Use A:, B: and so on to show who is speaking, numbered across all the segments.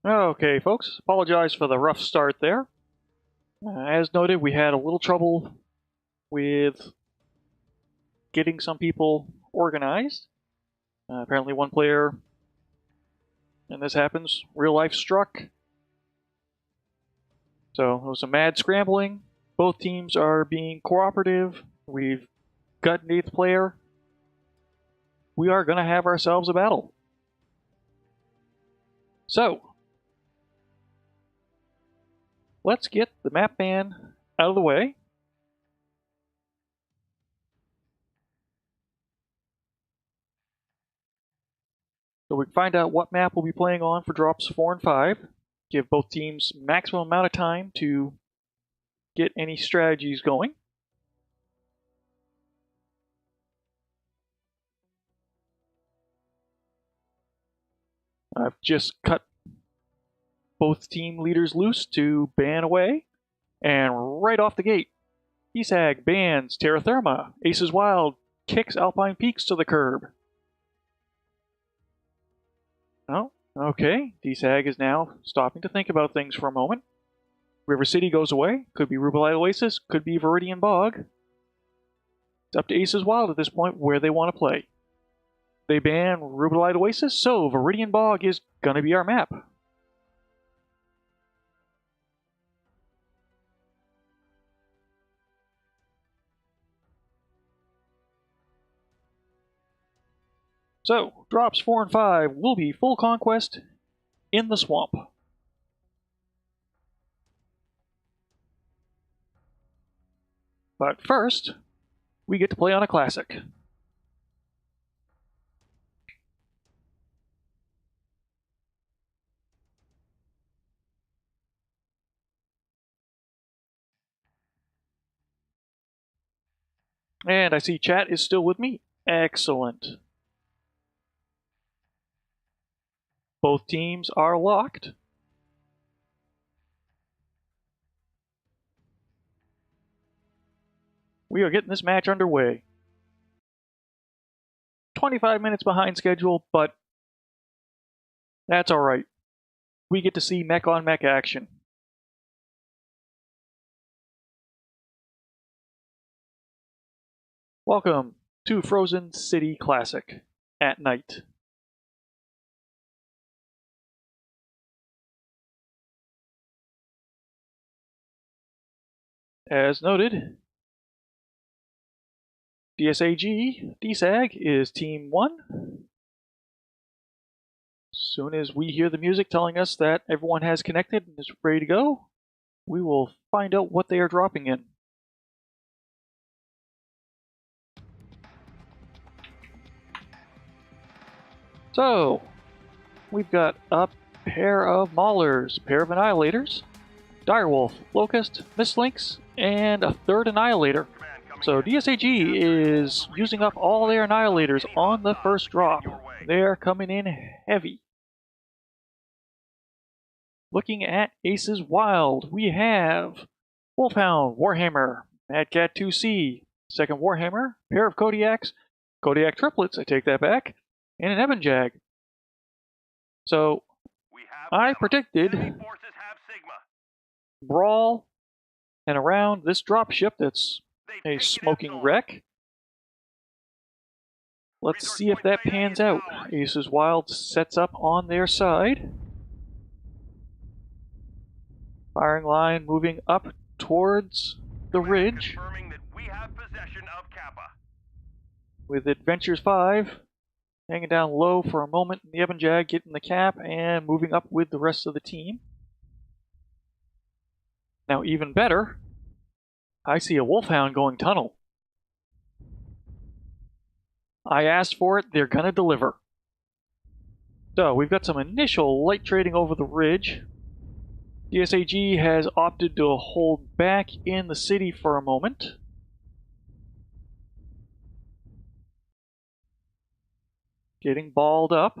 A: Okay, folks, apologize for the rough start there. As noted, we had a little trouble with getting some people organized. Apparently one player, and this happens, real life struck. So it was a mad scrambling. Both teams are being cooperative. We've got an 8th player. We are going to have ourselves a battle. So, let's get the map ban out of the way. So we can find out what map we'll be playing on for drops 4 and 5. Give both teams maximum amount of time to get any strategies going. I've just cut both team leaders loose to ban away. And right off the gate, DSAG bans Terra Therma. Aces Wild kicks Alpine Peaks to the curb. Oh, okay. DSAG is now stopping to think about things for a moment. River City goes away. Could be Rubelite Oasis. Could be Viridian Bog. It's up to Aces Wild at this point where they want to play. They ban Rubelite Oasis, so Viridian Bog is going to be our map. So, drops 4 and 5 will be full conquest in the swamp. But first, we get to play on a classic. And I see chat is still with me. Excellent. Both teams are locked. We are getting this match underway. 25 minutes behind schedule, but that's alright. We get to see mech on mech action. Welcome to Frozen City Classic at night. As noted, DSAG is Team 1. As soon as we hear the music telling us that everyone has connected and is ready to go, we will find out what they are dropping in. So, we've got a pair of Maulers, a pair of Annihilators, Direwolf, Locust, Mistlynx, and a 3rd Annihilator. So DSAG is using up all their Annihilators on the first drop. They are coming in heavy. Looking at Aces Wild, we have Wolfhound, Warhammer, Madcat 2C, 2nd Warhammer, pair of Kodiaks, Kodiak triplets, I take that back, and an Ebonjag. So, I predicted Brawl and around this dropship that's a smoking wreck. Let's see if that pans out. Aces Wild sets up on their side. Firing line moving up towards the ridge. With Adventures 5 hanging down low for a moment, the Ebonjag getting the cap and moving up with the rest of the team. Now, even better, I see a Wolfhound going tunnel. I asked for it, they're gonna deliver. So, we've got some initial light trading over the ridge. DSAG has opted to hold back in the city for a moment. Getting balled up,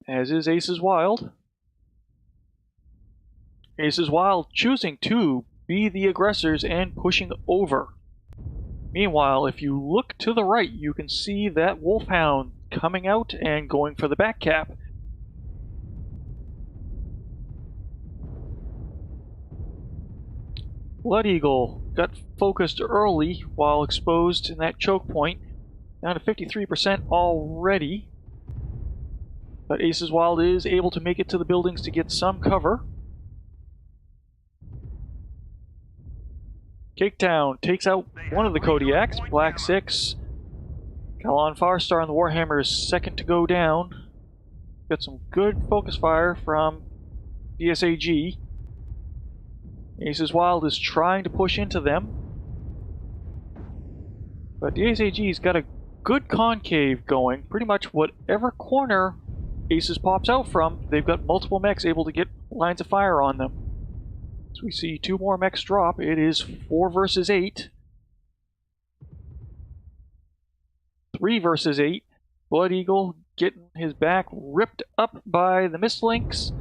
A: as is Aces Wild. Aces Wild choosing to be the aggressors and pushing over. Meanwhile, if you look to the right, you can see that Wolfhound coming out and going for the back cap. Blood Eagle got focused early while exposed in that choke point. Down to 53% already. But Aces Wild is able to make it to the buildings to get some cover. Caketown takes out one of the Kodiaks, Black 6. Kalon Farstar on the Warhammer is second to go down. Got some good focus fire from DSAG. Aces Wild is trying to push into them. But DSAG's got a good concave going. Pretty much whatever corner Aces pops out from, they've got multiple mechs able to get lines of fire on them. So we see two more mechs drop. It is 4 versus 8. 3 versus 8. Blood Eagle getting his back ripped up by the Mistlinks.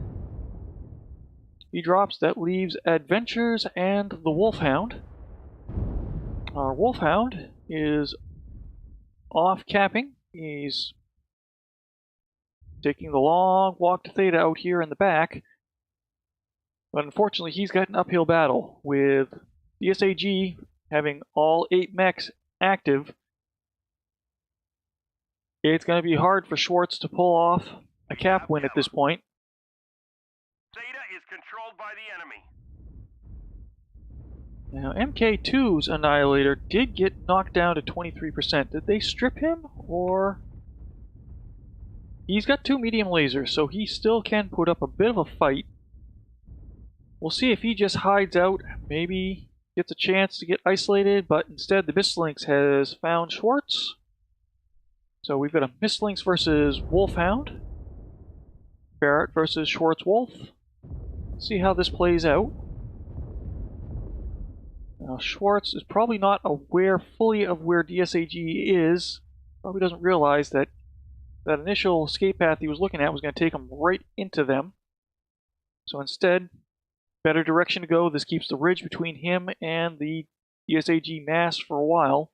A: He drops. That leaves Adventures and the Wolfhound. Our Wolfhound is off capping. He's taking the long walk to Theta out here in the back. But unfortunately, he's got an uphill battle with DSAG having all 8 mechs active. It's going to be hard for Schwartz to pull off a cap win at this point.
B: Theta is controlled by the enemy.
A: Now, MK2's Annihilator did get knocked down to 23%. Did they strip him, or... He's got 2 medium lasers, so he still can put up a bit of a fight. We'll see if he just hides out, maybe gets a chance to get isolated, but instead the Mistlynx has found Schwartz. So we've got a Mistlynx versus Wolfhound. Barrett versus Schwartz Wolf. Let's see how this plays out. Now Schwartz is probably not aware fully of where DSAG is. Probably doesn't realize that that initial escape path he was looking at was going to take him right into them. So instead, better direction to go. This keeps the ridge between him and the DSAG mass for a while.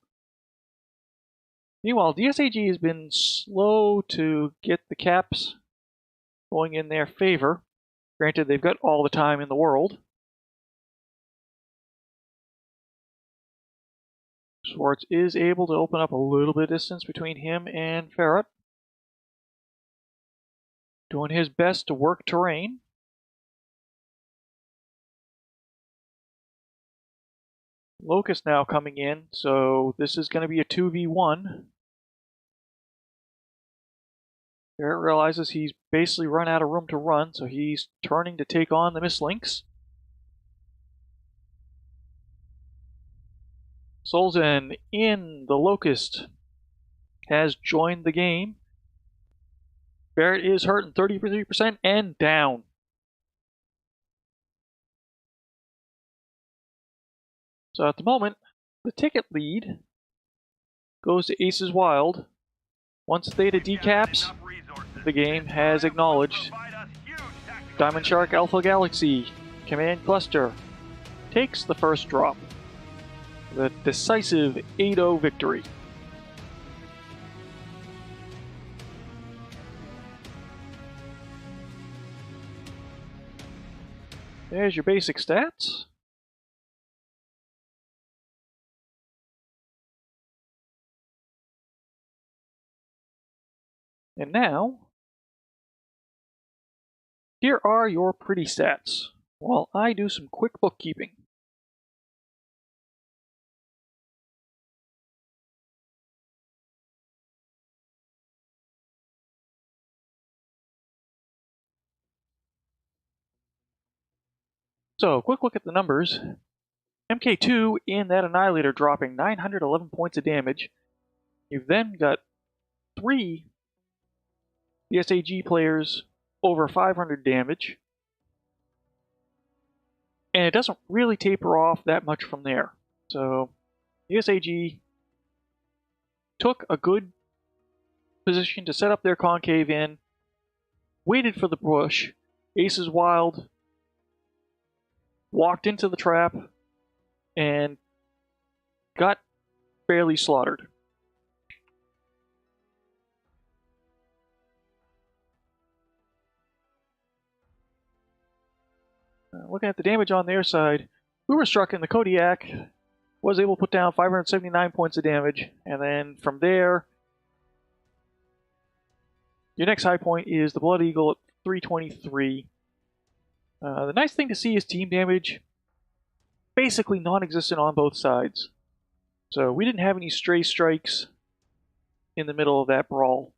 A: Meanwhile, DSAG has been slow to get the caps going in their favor. Granted, they've got all the time in the world. Schwartz is able to open up a little bit of distance between him and Ferret. Doing his best to work terrain. Locust now coming in, so this is going to be a 2v1. Barrett realizes he's basically run out of room to run, so he's turning to take on the Mistlynx. Solzen in the Locust has joined the game. Barrett is hurting 33% and down. So at the moment, the ticket lead goes to Aces Wild. Once Theta decaps, the game has acknowledged Diamond Shark Alpha Galaxy Command Cluster takes the first drop. The decisive 8-0 victory. There's your basic stats. And now, here are your pretty stats, while I do some quick bookkeeping. So, quick look at the numbers. MK2 in that Annihilator dropping 911 points of damage. You've then got 3 DSAG players over 500 damage. And it doesn't really taper off that much from there. So, DSAG took a good position to set up their concave in, waited for the push. Aces Wild walked into the trap and got barely slaughtered. Looking at the damage on their side, we were struck in the Kodiak, was able to put down 579 points of damage, and then from there, your next high point is the Blood Eagle at 323. The nice thing to see is team damage basically non-existent on both sides. So we didn't have any stray strikes in the middle of that brawl.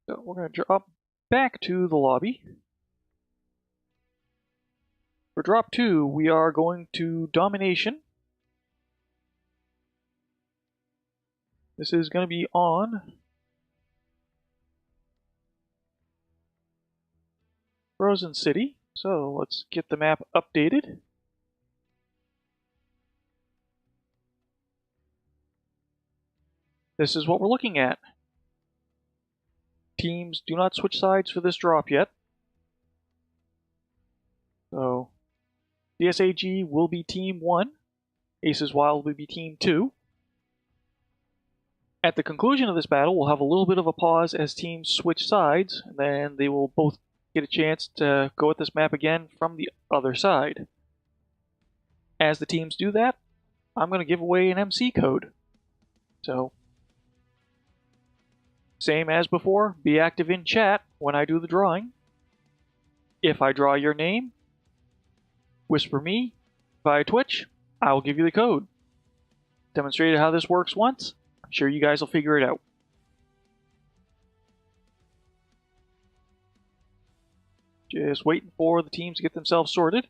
A: So we're going to drop back to the lobby. For drop 2, we are going to Domination. This is going to be on Frozen City. So let's get the map updated. This is what we're looking at. Teams do not switch sides for this drop yet. So DSAG will be Team 1. Aces Wild will be Team 2. At the conclusion of this battle, we'll have a little bit of a pause as teams switch sides, and then they will both get a chance to go at this map again from the other side. As the teams do that, I'm going to give away an MC code. So, same as before, be active in chat when I do the drawing. If I draw your name, whisper me via Twitch, I will give you the code. Demonstrated how this works once. I'm sure you guys will figure it out. Just waiting for the teams to get themselves sorted.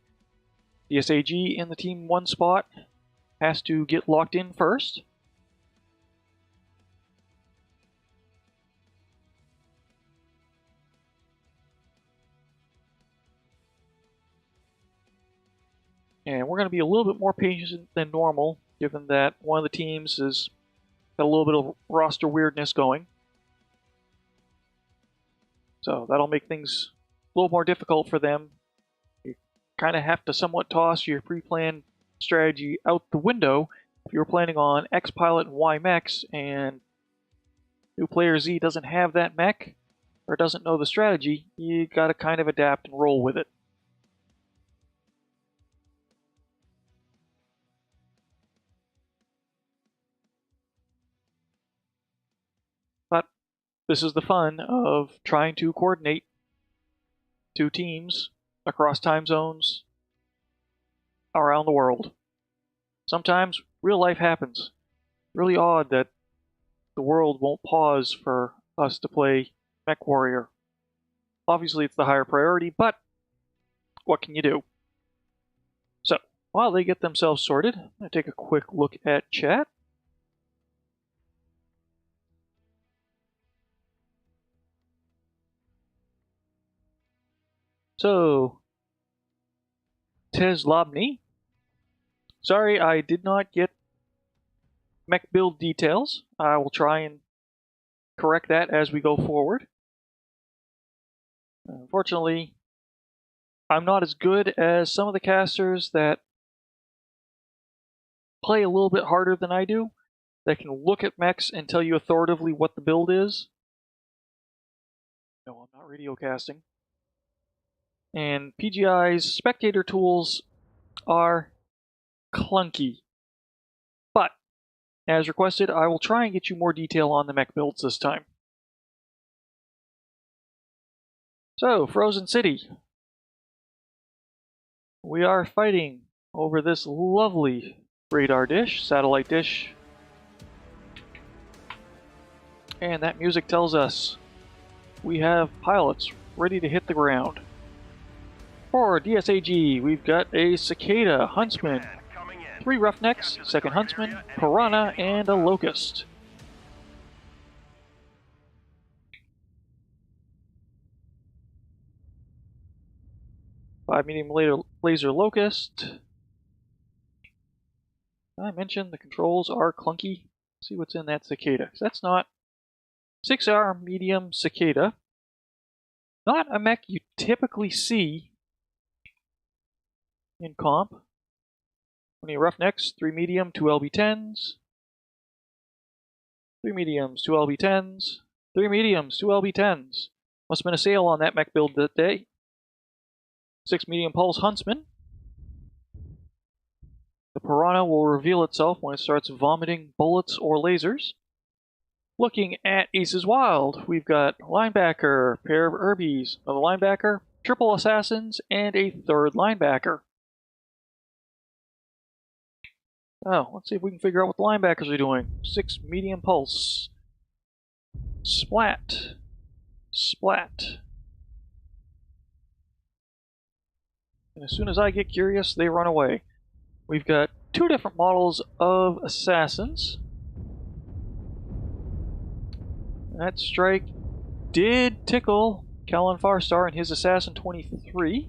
A: DSAG in the Team 1 spot has to get locked in first. And we're going to be a little bit more patient than normal, given that one of the teams has got a little bit of roster weirdness going. So that'll make things a little more difficult for them. You kind of have to somewhat toss your pre-planned strategy out the window if you're planning on X Pilot and Y mechs, and new player Z doesn't have that mech or doesn't know the strategy. You got to kind of adapt and roll with it. But this is the fun of trying to coordinate two teams across time zones around the world. Sometimes real life happens. Really odd that the world won't pause for us to play Mech Warrior. Obviously it's the higher priority, but what can you do? So, while they get themselves sorted, I'm going to take a quick look at chat. So, Teslobny. Sorry, I did not get mech build details. I will try and correct that as we go forward. Unfortunately, I'm not as good as some of the casters that play a little bit harder than I do, that can look at mechs and tell you authoritatively what the build is. No, I'm not radio casting. And PGI's spectator tools are clunky. But, as requested, I will try and get you more detail on the mech builds this time. So, Frozen City. We are fighting over this lovely radar dish, satellite dish. And that music tells us we have pilots ready to hit the ground. For DSAG, we've got a Cicada, Huntsman, 3 Roughnecks, 2nd Huntsman, Piranha, and a Locust. Five medium laser Locust. I mentioned the controls are clunky. Let's see what's in that Cicada. That's not 6R medium Cicada. Not a mech you typically see in comp. 20 Roughnecks, 3 medium, 2 LB10s. 3 mediums, 2 LB10s. 3 mediums, 2 LB10s. Must have been a sale on that mech build that day. 6 medium pulse Huntsman. The Piranha will reveal itself when it starts vomiting bullets or lasers. Looking at Aces Wild, we've got linebacker, pair of Irbies, another linebacker, triple assassins, and a third linebacker. Oh, let's see if we can figure out what the linebackers are doing. 6 medium pulse. Splat. Splat. And as soon as I get curious, they run away. We've got 2 different models of assassins. That strike did tickle Callan Farstar and his Assassin 23.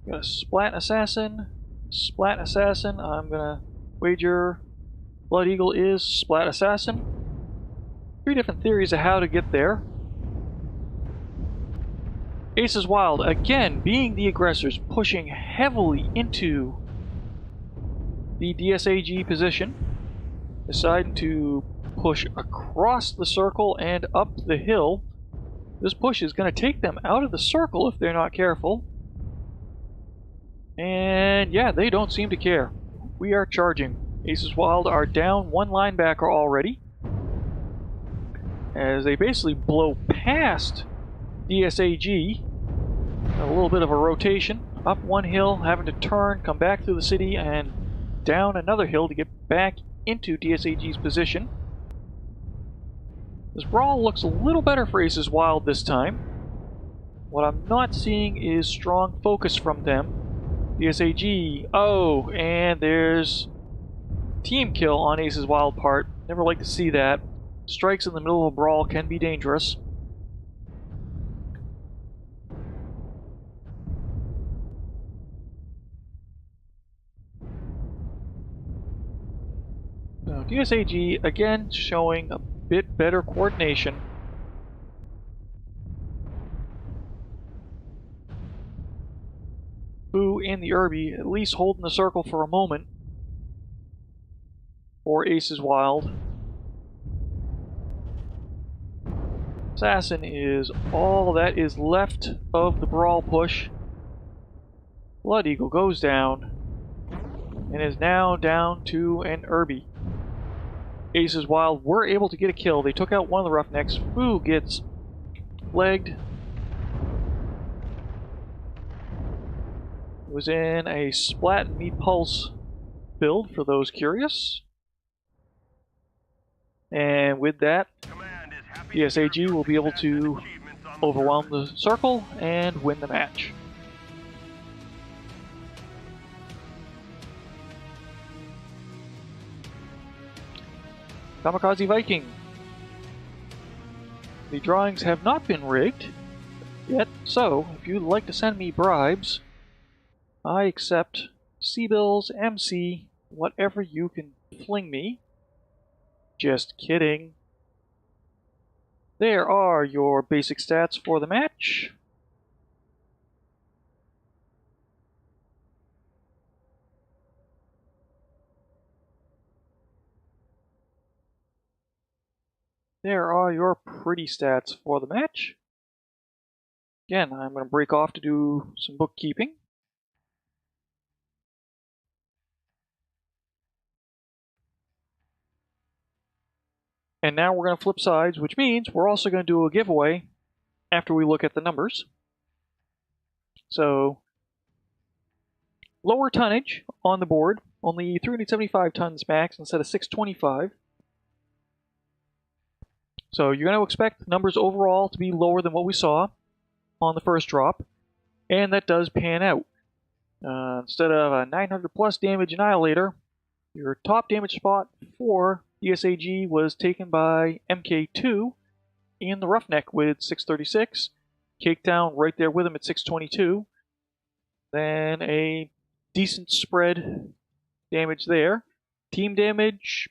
A: Got a Splat Assassin, Splat Assassin. I'm gonna wager Blood Eagle is Splat Assassin. 3 different theories of how to get there. Aces Wild, again, being the aggressors, pushing heavily into the DSAG position, deciding to push across the circle and up the hill. This push is going to take them out of the circle if they're not careful. And yeah, they don't seem to care. We are charging. Aces Wild are down 1 linebacker already, as they basically blow past DSAG. A little bit of a rotation. Up 1 hill, having to turn, come back through the city, and down another hill to get back into DSAG's position. This brawl looks a little better for Aces Wild this time. What I'm not seeing is strong focus from them. DSAG, oh, and there's team kill on Aces Wild part. Never like to see that. Strikes in the middle of a brawl can be dangerous. So DSAG again showing a bit better coordination. Boo and the Irby at least holding the circle for a moment for Aces Wild. Assassin is all that is left of the brawl push. Blood Eagle goes down and is now down to an Irby. Aces Wild were able to get a kill. They took out one of the Roughnecks. Boo gets legged. It was in a Splat and Meat Pulse build for those curious. And with that, DSAG will be able to overwhelm the circle and win the match. Kamikaze Viking. The drawings have not been rigged yet, so if you'd like to send me bribes, I accept C-bills, MC, whatever you can fling me. Just kidding. There are your basic stats for the match. There are your pretty stats for the match. Again, I'm going to break off to do some bookkeeping. And now we're going to flip sides, which means we're also going to do a giveaway after we look at the numbers. So, lower tonnage on the board, only 375 tons max instead of 625. So you're going to expect numbers overall to be lower than what we saw on the first drop, and that does pan out. Instead of a 900 plus damage Annihilator, your top damage spot for DSAG was taken by MK2 in the Roughneck with 636. Cakedown right there with him at 622. Then a decent spread damage there. Team damage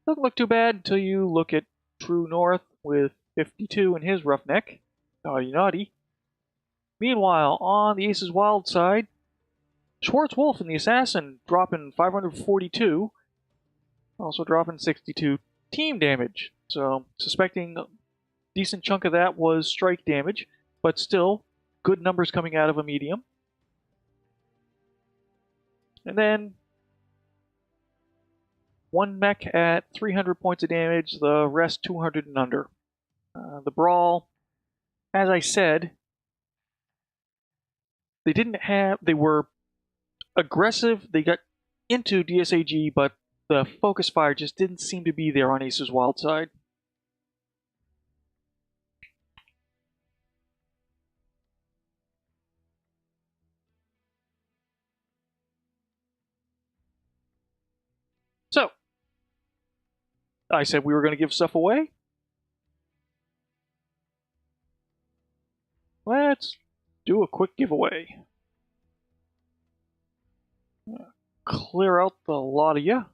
A: doesn't look too bad until you look at True North with 52 in his Roughneck. Naughty naughty. Meanwhile, on the Aces Wild side, Schwartz Wolf and the Assassin dropping 542. Also dropping 62 team damage. So, suspecting a decent chunk of that was strike damage, but still, good numbers coming out of a medium. And then, one mech at 300 points of damage, the rest 200 and under. The Brawl, as I said, they were aggressive, they got into DSAG, but the focus fire just didn't seem to be there on Ace's wild side. So, I said we were going to give stuff away. Let's do a quick giveaway. Clear out the lot of you.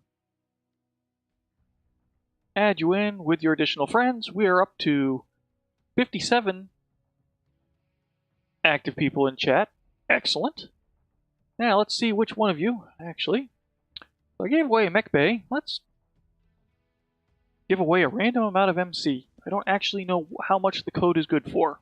A: Add you in with your additional friends. We are up to 57 active people in chat. Excellent. Now let's see which one of you, actually. I gave away a Mech Bay. Let's give away a random amount of MC. I don't actually know how much the code is good for.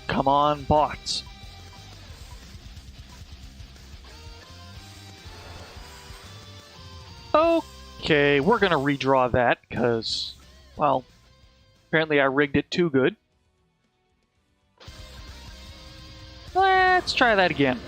A: Come on, bots. Okay, we're gonna redraw that, because, well, apparently I rigged it too good. Let's try that again.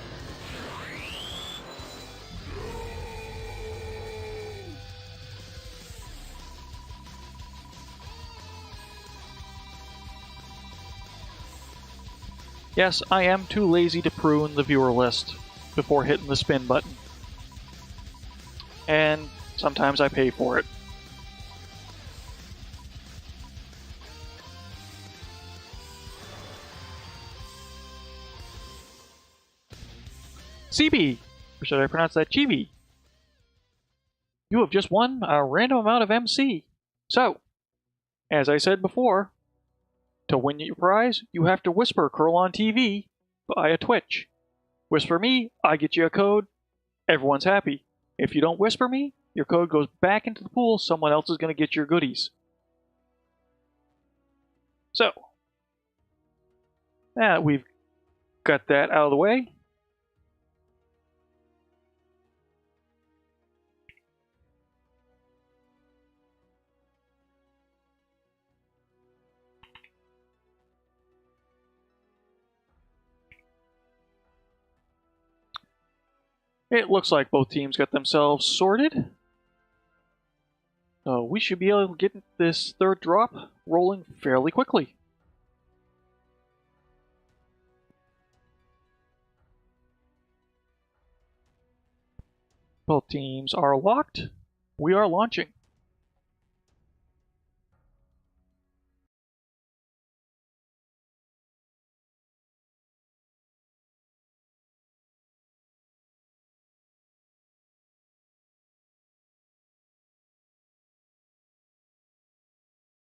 A: Yes, I am too lazy to prune the viewer list before hitting the spin button. And sometimes I pay for it. CB! Or should I pronounce that Chibi? You have just won a random amount of MC. So, as I said before, to win your prize, you have to whisper Curl on TV via Twitch. Whisper me, I get you a code, everyone's happy. If you don't whisper me, your code goes back into the pool, someone else is going to get your goodies. So, now that we've got that out of the way, it looks like both teams got themselves sorted. So we should be able to get this third drop rolling fairly quickly. Both teams are locked. We are launching.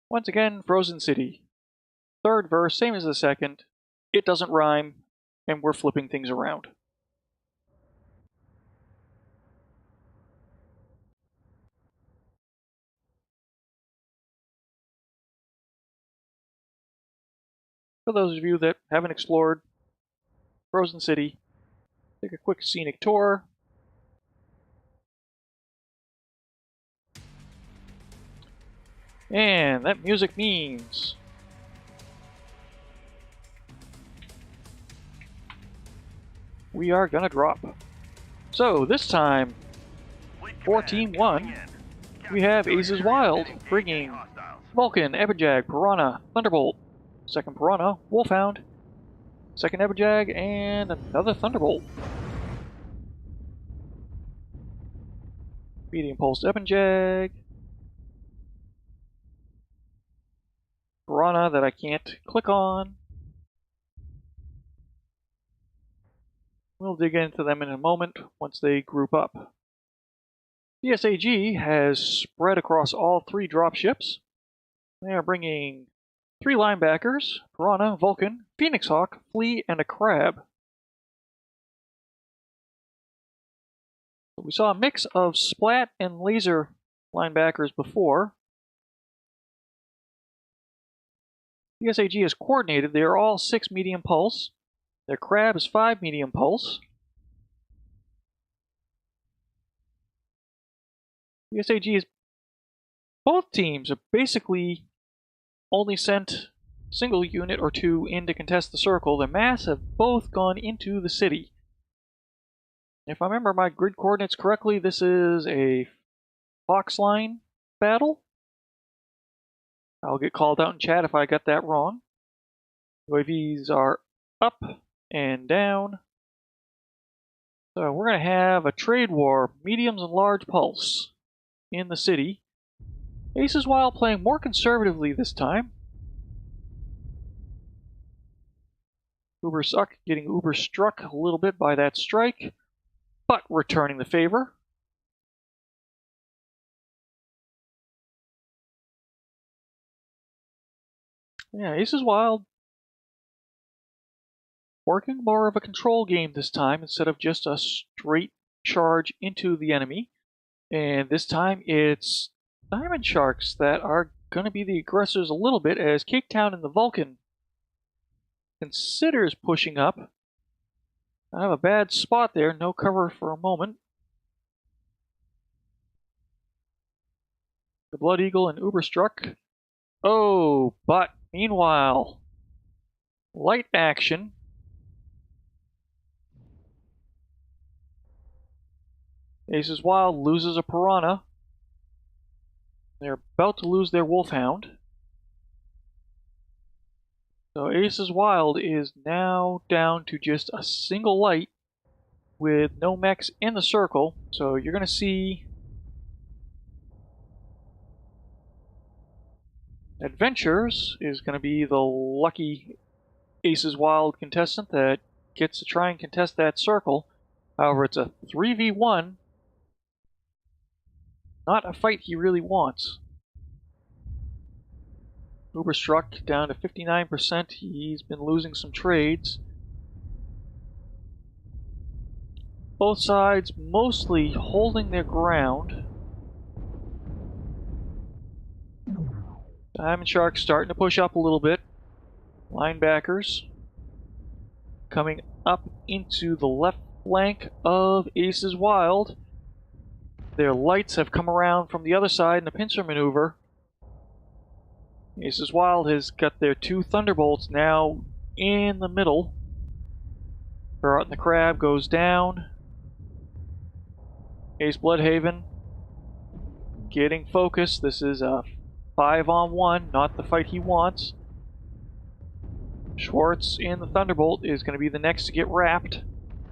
A: Once again, Frozen City. Third verse, same as the second. It doesn't rhyme, and we're flipping things around. For those of you that haven't explored Frozen City, take a quick scenic tour. And that music means we are gonna drop. So this time, for Team 1, we have Aces Wild, bringing Vulcan, Ebajag, Piranha, Thunderbolt, second Piranha, Wolfhound, second Ebajag, and another Thunderbolt. Medium Pulse Ebajag, Piranha that I can't click on, We'll dig into them in a moment once they group up. DSAG has spread across all 3 dropships. They are bringing 3 linebackers, Piranha, Vulcan, Phoenix Hawk, Flea, and a Crab. We saw a mix of Splat and Laser linebackers before. DSAG is coordinated. They are all 6 medium pulse. Their Crab is 5 medium pulse. DSAG is... Both teams are basically only sent a single unit or 2 in to contest the circle. The mass have both gone into the city. If I remember my grid coordinates correctly, this is a Fox line battle. I'll get called out in chat if I got that wrong. UAVs are up and down. So we're going to have a trade war, mediums and large pulse, in the city. Aces Wild playing more conservatively this time. Uber Suck getting Uber struck a little bit by that strike, but returning the favor. Yeah, Aces Wild working more of a control game this time instead of just a straight charge into the enemy. And this time it's Diamond Sharks that are going to be the aggressors a little bit, as Caketown and the Vulcan considers pushing up. I have a bad spot there, no cover for a moment. The Blood Eagle and Uberstruck. Oh, but meanwhile, light action. Aces Wild loses a Piranha. They're about to lose their Wolfhound. So Aces Wild is now down to just a single light with no mechs in the circle. So you're going to see Adventures is going to be the lucky Aces Wild contestant that gets to try and contest that circle. However, it's a 3v1. Not a fight he really wants. Uberstruck down to 59%. He's been losing some trades. Both sides mostly holding their ground. Diamond Sharks starting to push up a little bit. Linebackers coming up into the left flank of Aces Wild. Their lights have come around from the other side in a pincer maneuver. Aces Wild has got their 2 Thunderbolts now in the middle. Ferrat and the Crab goes down. Ace Bloodhaven getting focused. This is a 5-on-1, not the fight he wants. Schwartz in the Thunderbolt is going to be the next to get wrapped.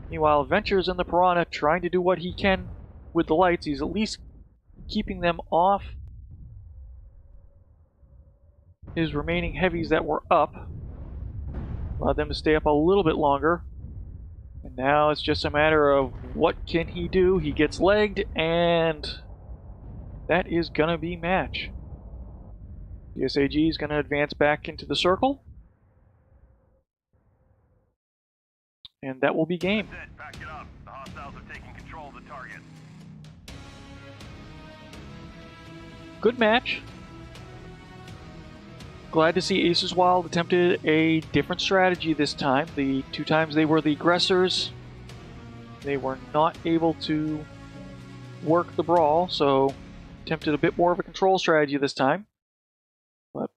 A: Meanwhile, Ventures in the Piranha trying to do what he can with the lights. He's at least keeping them off his remaining heavies that were up. Allowed them to stay up a little bit longer. And now it's just a matter of what can he do. He gets legged, and that is going to be match. DSAG is going to advance back into the circle. And that will be game.
B: That's it. Back it up. The hostiles are taking control of the target.
A: Good match. Glad to see Aces Wild attempted a different strategy this time. The 2 times they were the aggressors, they were not able to work the brawl, so attempted a bit more of a control strategy this time. But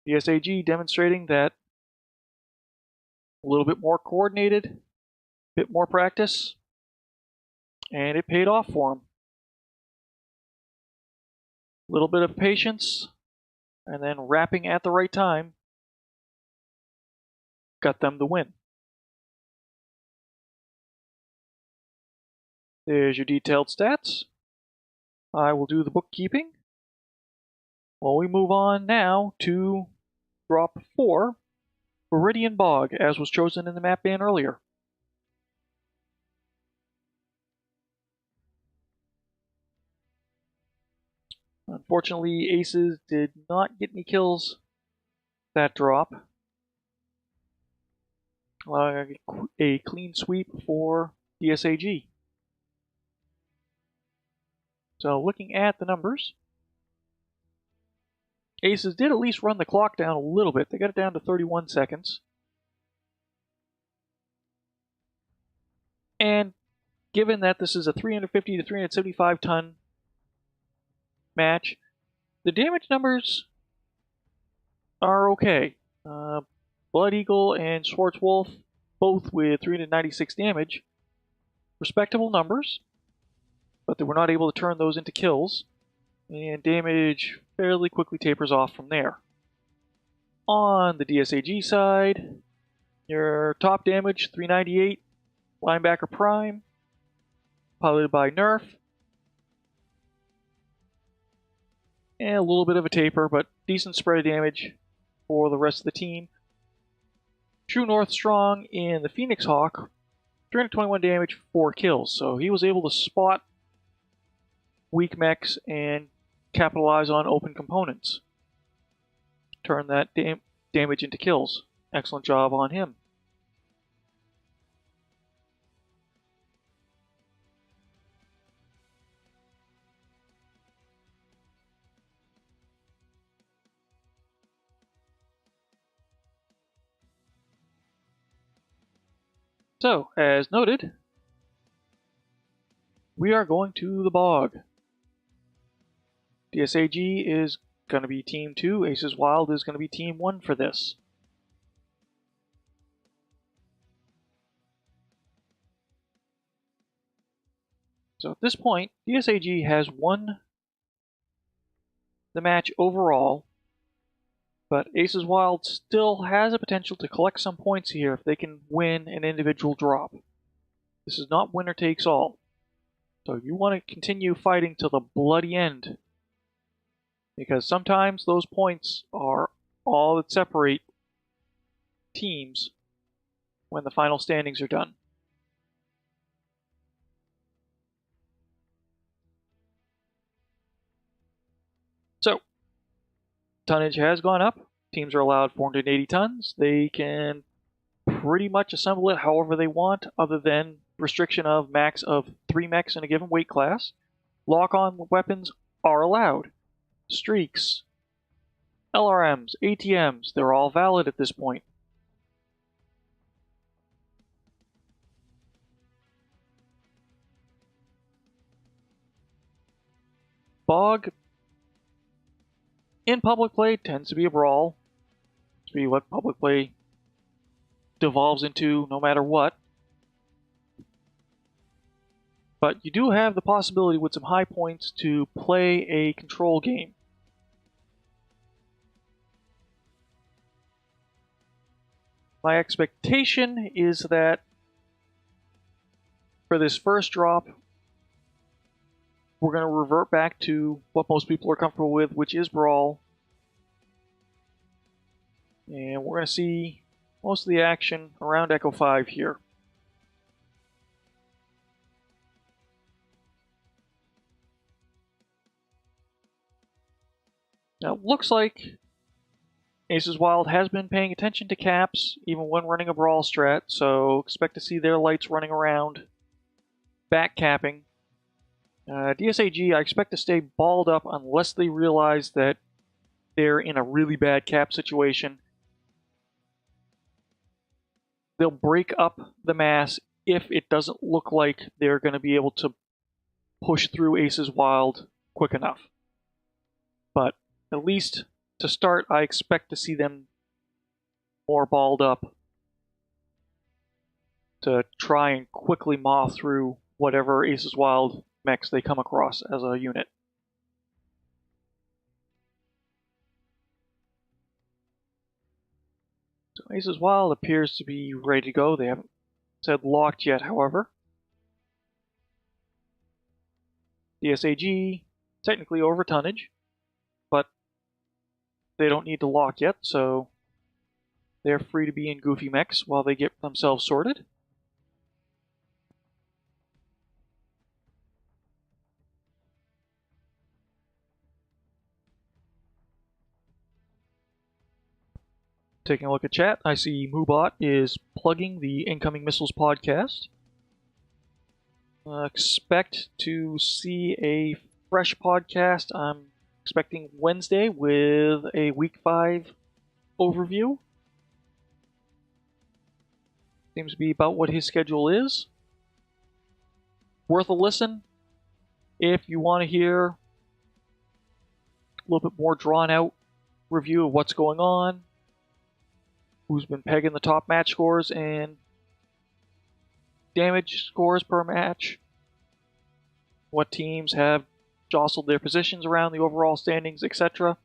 A: DSAG demonstrating that a little bit more coordinated, a bit more practice, and it paid off for him. A little bit of patience, and then wrapping at the right time got them the win. There's your detailed stats. I will do the bookkeeping. Well, we move on now to drop 4, Viridian Bog, as was chosen in the map ban earlier. Fortunately, Aces did not get any kills that drop. A clean sweep for DSAG. So looking at the numbers, Aces did at least run the clock down a little bit. They got it down to 31 seconds. And given that this is a 350 to 375 ton match, the damage numbers are okay. Blood Eagle and Schwartz Wolf, both with 396 damage. Respectable numbers, but they were not able to turn those into kills, and damage fairly quickly tapers off from there. On the DSAG side, your top damage, 398, Linebacker Prime, piloted by Nerf, and a little bit of a taper, but decent spread of damage for the rest of the team. True North Strong in the Phoenix Hawk, 321 damage, 4 kills. So he was able to spot weak mechs and capitalize on open components. Turn that damage into kills. Excellent job on him. So, as noted, we are going to the bog. DSAG is going to be Team 2. Aces Wild is going to be Team 1 for this. So at this point, DSAG has won the match overall, but Aces Wild still has a potential to collect some points here if they can win an individual drop. This is not winner takes all. So you want to continue fighting to the bloody end, because sometimes those points are all that separate teams when the final standings are done. So, tonnage has gone up. Teams are allowed 480 tons. They can pretty much assemble it however they want, other than restriction of max of 3 mechs in a given weight class. Lock-on weapons are allowed. Streaks, LRMs, ATMs, they're all valid at this point. Bog in public play tends to be a brawl. To be what public play devolves into no matter what. But you do have the possibility with some high points to play a control game. My expectation is that for this first drop, we're going to revert back to what most people are comfortable with, which is brawl. And we're going to see most of the action around Echo 5 here. Now, it looks like Aces Wild has been paying attention to caps, even when running a brawl strat, so expect to see their lights running around, back capping. DSAG, I expect to stay balled up unless they realize that they're in a really bad cap situation. They'll break up the mass if it doesn't look like they're going to be able to push through Aces Wild quick enough. But at least to start, I expect to see them more balled up to try and quickly maw through whatever Aces Wild mechs they come across as a unit. So Aces Wild appears to be ready to go. They haven't said locked yet, however. DSAG, technically over tonnage, but they don't need to lock yet, so they're free to be in goofy mechs while they get themselves sorted. taking a look at chat, I see Moobot is plugging the Incoming Missiles podcast. Expect to see a fresh podcast. I'm expecting Wednesday with a Week 5 overview. Seems to be about what his schedule is. Worth a listen if you want to hear a little bit more drawn out review of what's going on, who's been pegging the top match scores and damage scores per match, what teams have jostled their positions around the overall standings, etc.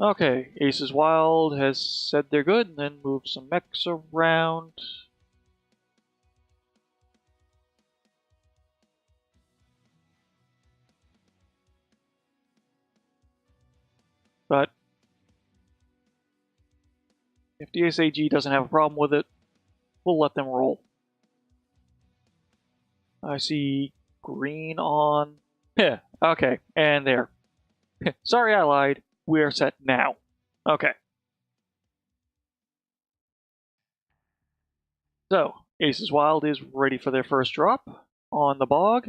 A: Okay, Aces Wild has said they're good, and then moved some mechs around. But if DSAG doesn't have a problem with it, we'll let them roll. I see green on. Yeah, okay, and there. Sorry I lied. We are set now. Okay. So, Aces Wild is ready for their first drop on the bog.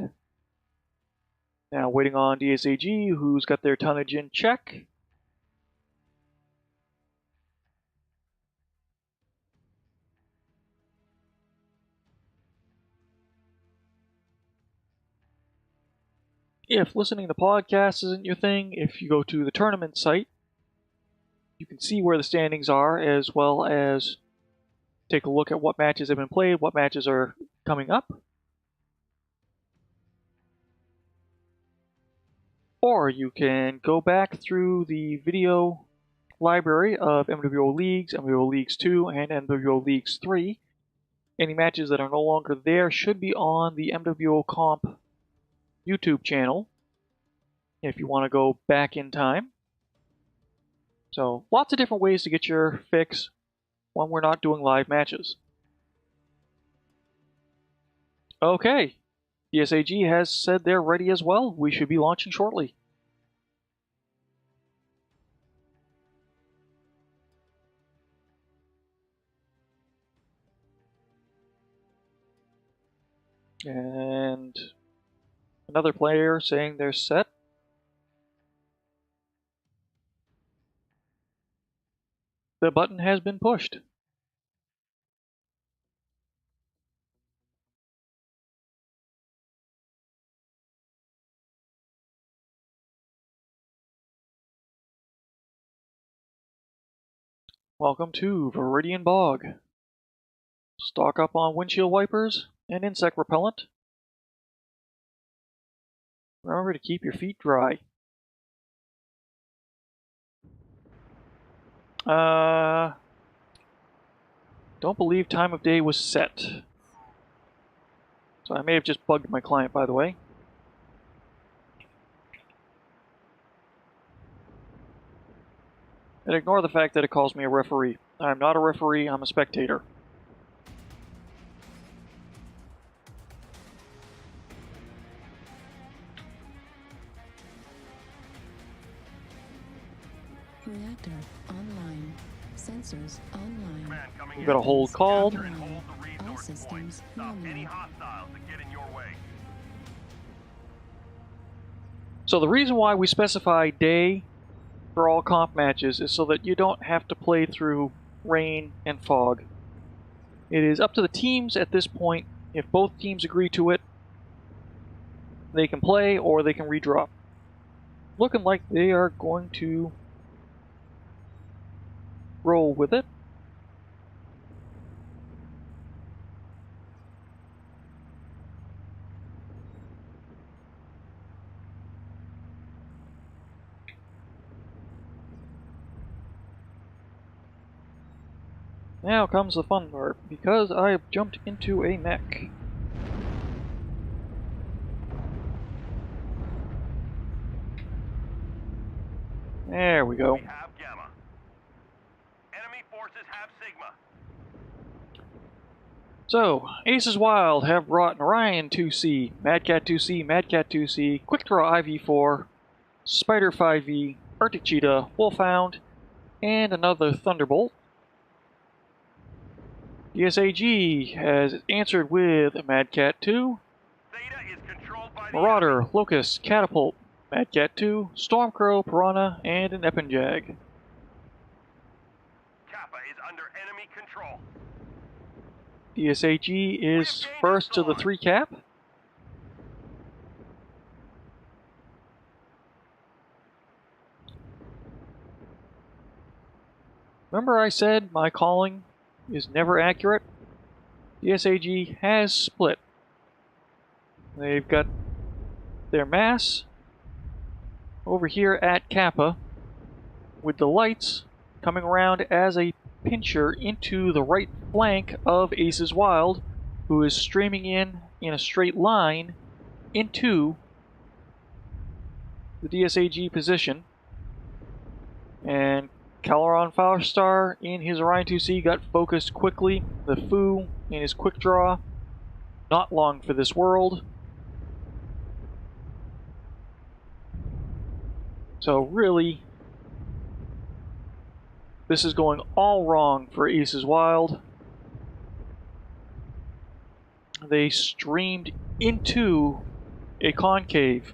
A: Now waiting on DSAG, who's got their tonnage in check. If listening to podcasts isn't your thing, if you go to the tournament site, you can see where the standings are, as well as take a look at what matches have been played, what matches are coming up. Or you can go back through the video library of MWO Leagues, MWO Leagues 2, and MWO Leagues 3. Any matches that are no longer there should be on the MWO Comp YouTube channel if you want to go back in time. So lots of different ways to get your fix when we're not doing live matches. Okay, DSAG has said they're ready as well. We should be launching shortly. And another player saying they're set. The button has been pushed. Welcome to Viridian Bog. Stock up on windshield wipers and insect repellent. Remember to keep your feet dry. Don't believe time of day was set. So I may have just bugged my client, by the way. And ignore the fact that it calls me a referee. I'm not a referee, I'm a spectator.
C: Reactor online. Sensors online.
B: Man, coming
A: We've got a
B: in.
A: hold called.
B: Capture and hold the resource
C: All
B: point.
C: systems
B: Stop any
C: nominal.
B: hostiles that get in your way.
A: So the reason why we specify day for all comp matches is so that you don't have to play through rain and fog. It is up to the teams at this point. If both teams agree to it, they can play or they can redrop. Looking like they are going to roll with it. Now comes the fun part, because I have jumped into a mech. There we go.
B: We have Gamma. Enemy forces have Sigma.
A: So, Aces Wild have brought Orion 2C, Madcat 2C, Madcat 2C, Quick Draw IV4, Spider 5e, Arctic Cheetah, Wolfhound, and another Thunderbolt. DSAG has answered with Mad Cat 2,
B: Theta is controlled by the
A: Marauder, Locust, Catapult, Mad Cat 2, Stormcrow, Piranha, and an Epinjag.
B: Kappa is under enemy control.
A: DSAG is first to the 3 cap. Remember I said my calling is never accurate? DSAG has split. They've got their mass over here at Kappa, with the lights coming around as a pincher into the right flank of Aces Wild, who is streaming in a straight line into the DSAG position. And Caloron Firestar in his Orion 2C got focused quickly. The Foo in his quick draw, not long for this world. So really, this is going all wrong for Aces Wild. They streamed into a concave.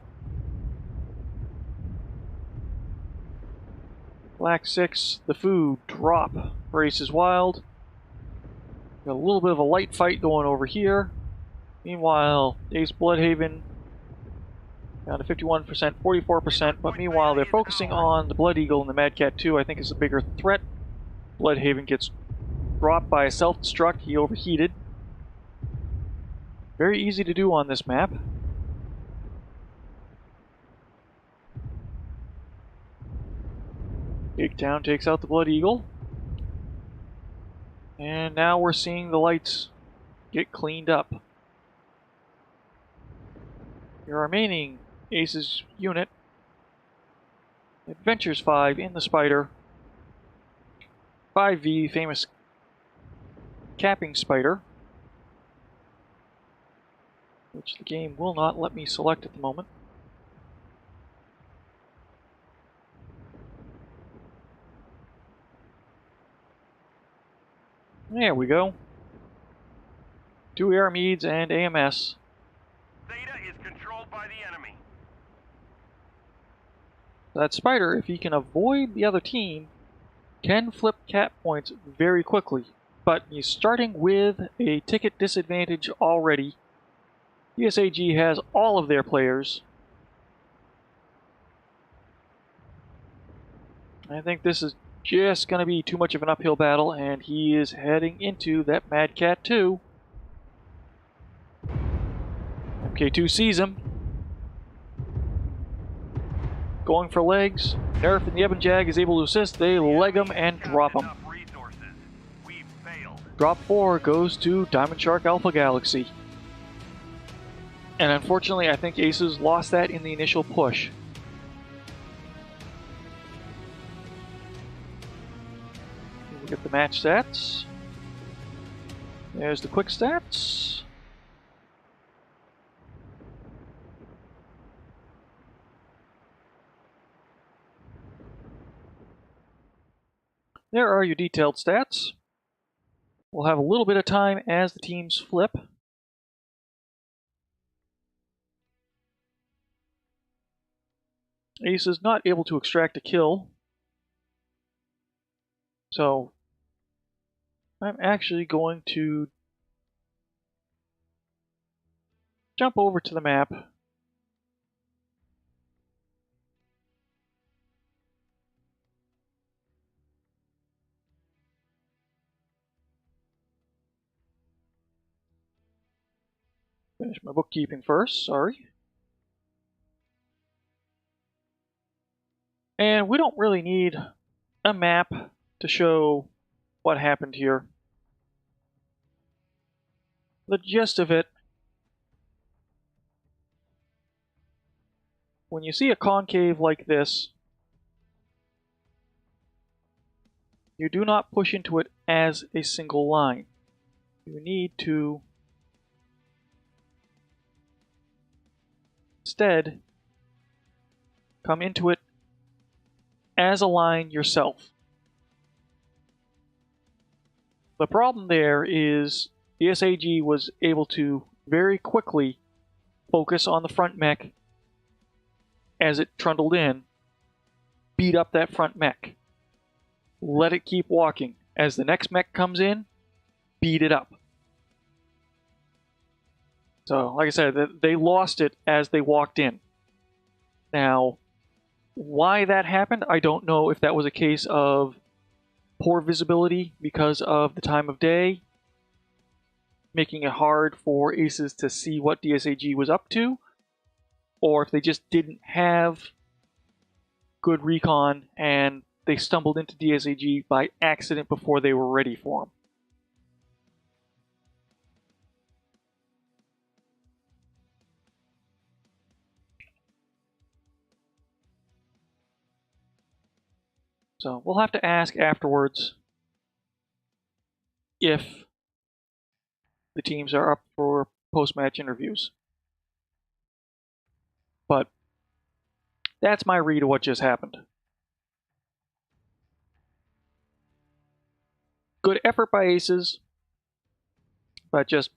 A: Black 6, the Foo drop for Aces Wild. Got a little bit of a light fight going over here. Meanwhile, Ace Bloodhaven down to 51%, 44%, but meanwhile they're focusing on the Blood Eagle and the Mad Cat 2, I think is a bigger threat. Bloodhaven gets dropped by a self-destruct, he overheated. Very easy to do on this map. Big Town takes out the Blood Eagle. And now we're seeing the lights get cleaned up. Your remaining Aces unit, Adventures 5 in the Spider, 5V, famous capping Spider, which the game will not let me select at the moment. There we go. 2 Aramedes and AMS.
B: Theta is controlled by the enemy.
A: That Spider, if he can avoid the other team, can flip cap points very quickly. But he's starting with a ticket disadvantage already. DSAG has all of their players. I think this is just going to be too much of an uphill battle, and he is heading into that Mad Cat 2. MK2 sees him. Going for legs. Nerf and the Epinjag is able to assist. They leg him and drop him. Drop 4 goes to Diamond Shark Alpha Galaxy. And unfortunately, I think Aces lost that in the initial push. We get the match stats. There's the quick stats. There are your detailed stats. We'll have a little bit of time as the teams flip. Ace is not able to extract a kill. So I'm actually going to jump over to the map. Finish my bookkeeping first, sorry. And we don't really need a map to show what happened here. The gist of it, when you see a concave like this, you do not push into it as a single line. You need to instead come into it as a line yourself. The problem there is DSAG was able to very quickly focus on the front mech as it trundled in, beat up that front mech, let it keep walking. As the next mech comes in, beat it up. So, like I said, they lost it as they walked in. Now, why that happened, I don't know if that was a case of poor visibility because of the time of day, making it hard for aces to see what DSAG was up to, or if they just didn't have good recon and they stumbled into DSAG by accident before they were ready for them. So we'll have to ask afterwards if the teams are up for post-match interviews. But that's my read of what just happened. Good effort by aces, but just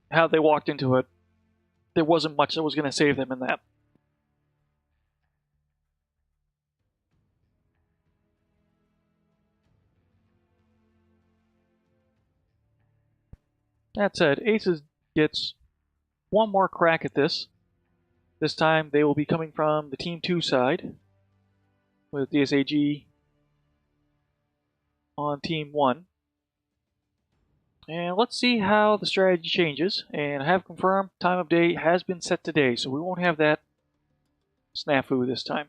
A: how they walked into it, there wasn't much that was going to save them in that. That said, aces gets one more crack at this. This time they will be coming from the Team 2 side, with DSAG on Team 1. And let's see how the strategy changes. And I have confirmed time of day has been set today, so we won't have that snafu this time.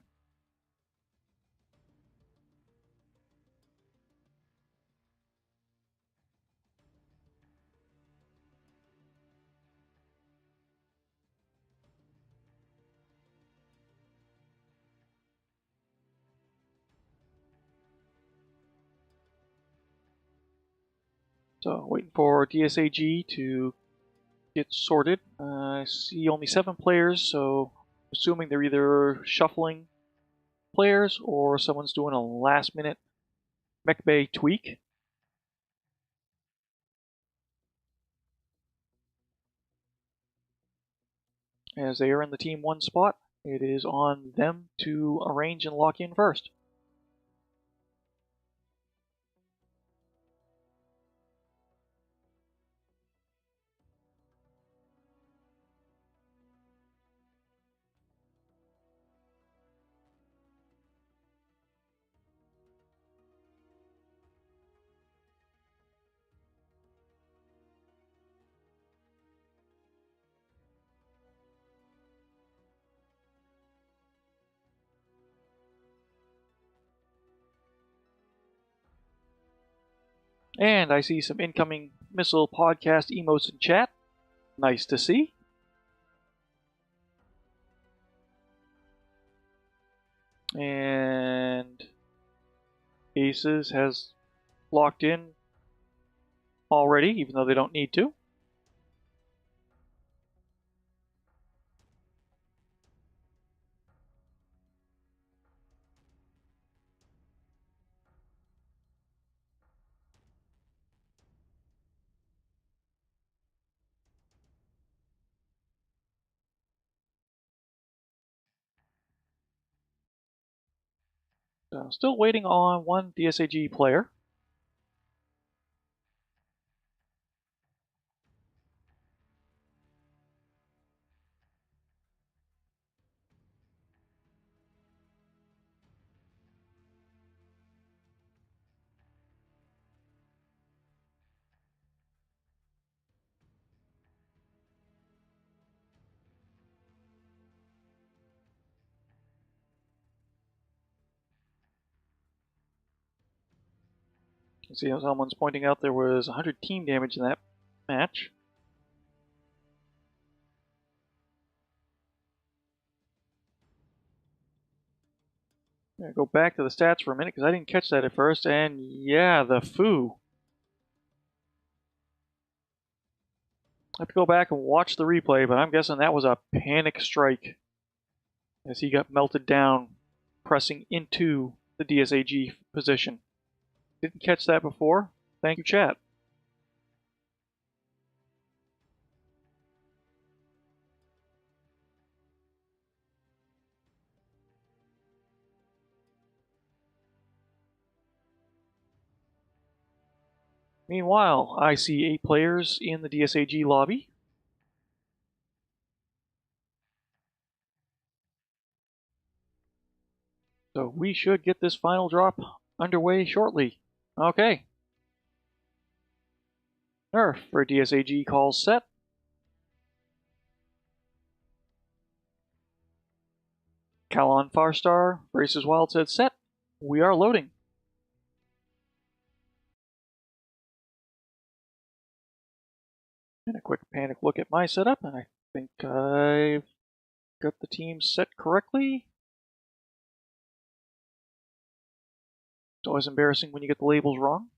A: So, waiting for DSAG to get sorted. I see only 7 players, so assuming they're either shuffling players or someone's doing a last-minute mech bay tweak. As they are in the Team 1 spot, it is on them to arrange and lock in first. And I see some incoming missile podcast emotes in chat. Nice to see. And Aces has locked in already, even though they don't need to. So still waiting on one DSAG player. You can see how someone's pointing out there was 100 team damage in that match. I'm gonna go back to the stats for a minute because I didn't catch that at first, and yeah, the foo. I have to go back and watch the replay, but I'm guessing that was a panic strike. as he got melted down, pressing into the DSAG position. Didn't catch that before. Thank you, chat. Meanwhile, I see 8 players in the DSAG lobby. So we should get this final drop underway shortly. Okay. Nerf for DSAG calls set. Calon Farstar, Braces Wild said set. We are loading. And a quick panic look at my setup, and I think I've got the team set correctly. It's always embarrassing when you get the labels wrong.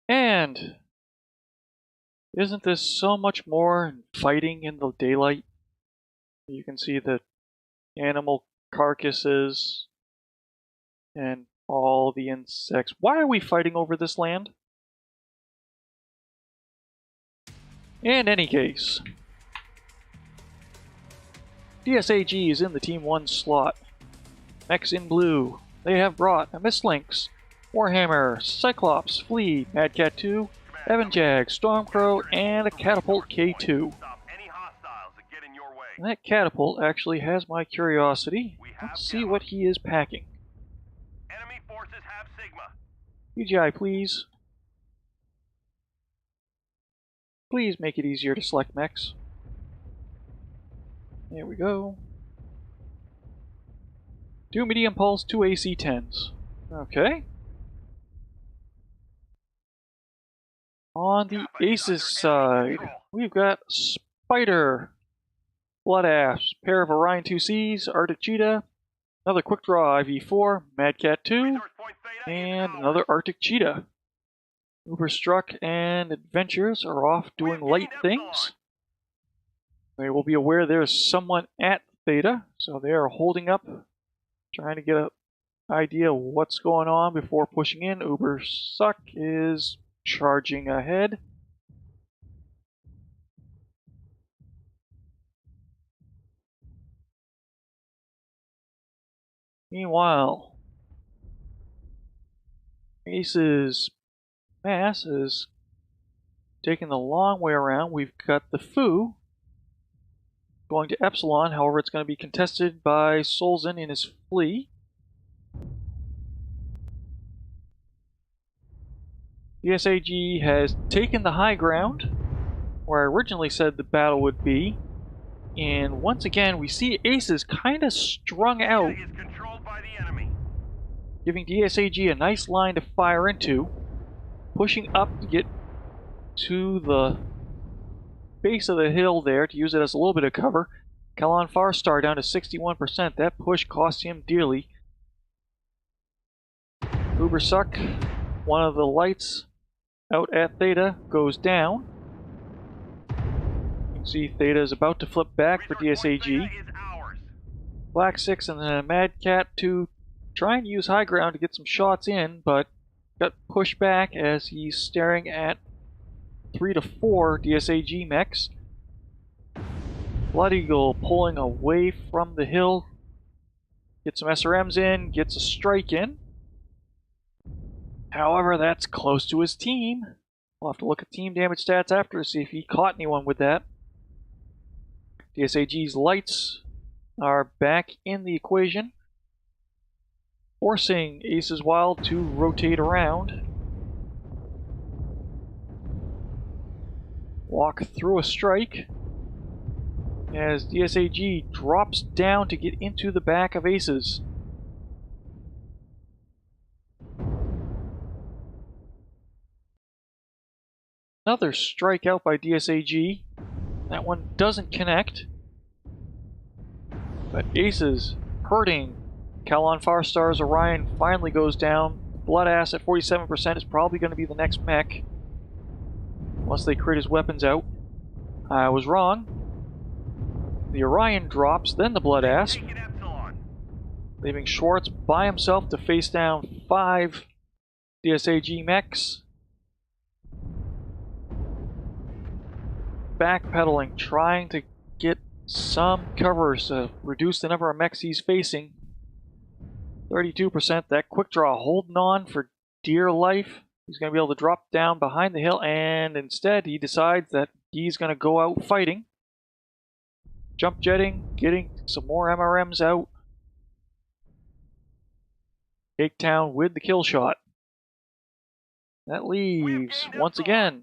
A: And isn't this so much more fighting in the daylight? You can see the animal carcasses and all the insects. Why are we fighting over this land? In any case, DSAG is in the Team 1 slot. Mechs in blue. They have brought a Mistlynx, Warhammer, Cyclops, Flea, Mad Cat 2, Evan Jag, Stormcrow, and a Catapult K2. And that Catapult actually has my curiosity. Let's see what he is packing.
B: Enemy forces have Sigma.
A: PGI, please. Please make it easier to select mechs. There we go. 2 medium pulse, 2 AC-10s. Okay. On the Aces side, we've got Spider, Blood Asp, pair of Orion 2Cs, Arctic Cheetah, another Quick Draw IV4, Mad Cat 2, and another Arctic Cheetah. Uberstruck and Adventures are off doing light things. They will be aware there's someone at Theta, so they are holding up, trying to get an idea of what's going on before pushing in. Ubersuck is charging ahead. Meanwhile, Ace's mass is taking the long way around. We've got the Foo going to Epsilon, however it's going to be contested by Solzhen in his Flea. DSAG has taken the high ground, where I originally said the battle would be, and once again we see Aces kind of strung out, giving DSAG a nice line to fire into, pushing up to get to the base of the hill there to use it as a little bit of cover. Calon Farstar down to 61%. That push cost him dearly. Ubersuck, one of the lights out at Theta, goes down. You can see Theta is about to flip back for DSAG. Black 6 and the Mad Cat 2 trying to use high ground to get some shots in, but got pushed back as he's staring at 3 to 4 DSAG mechs. Blood Eagle pulling away from the hill. Gets some SRMs in, gets a strike in. However, that's close to his team. We'll have to look at team damage stats after to see if he caught anyone with that. DSAG's lights are back in the equation, forcing Aces Wild to rotate around. Walk through a strike as DSAG drops down to get into the back of Aces. Another strikeout by DSAG. That one doesn't connect. But Aces hurting. Calon Farstar's Orion finally goes down. Bloodass at 47% is probably going to be the next mech. Unless they crit his weapons out. I was wrong. The Orion drops, then the Bloodass,
B: Take it, Epsilon.
A: leaving Schwartz by himself to face down 5 DSAG mechs. Backpedaling, trying to get some covers to reduce the number of mechs he's facing. 32%, that quick draw holding on for dear life. He's going to be able to drop down behind the hill, and instead he decides that he's going to go out fighting. Jump jetting, getting some more MRMs out. Take Town with the kill shot. That leaves, once again,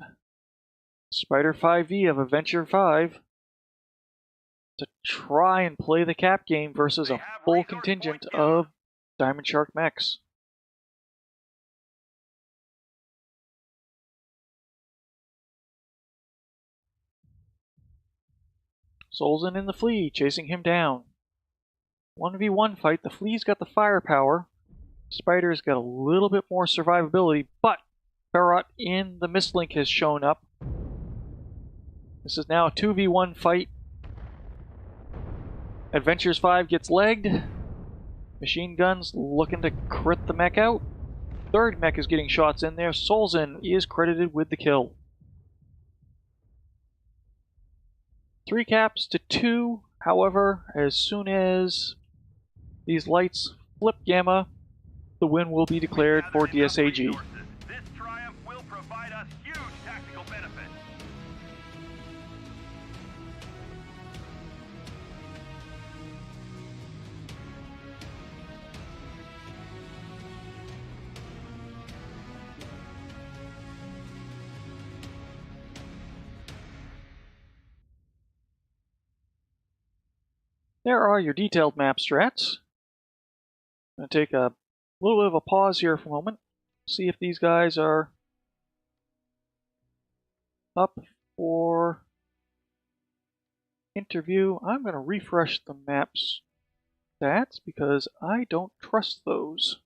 A: Spider 5V of Adventure 5 to try and play the cap game versus a full contingent of Diamond Shark mechs. Solzhen in the Flea, chasing him down. 1v1 fight, the Flea's got the firepower. Spider's got a little bit more survivability, but Barot in the Mistlink has shown up. This is now a 2v1 fight. Adventures 5 gets legged. Machine guns looking to crit the mech out. Third mech is getting shots in there. Solzhen is credited with the kill. 3 caps to 2. However, as soon as these lights flip gamma, the win will be declared for DSAG.
B: This triumph will provide us huge tactical benefit.
A: There are your detailed map strats. I'm going to take a little bit of a pause here for a moment. See if these guys are up for interview. I'm going to refresh the map stats because I don't trust those.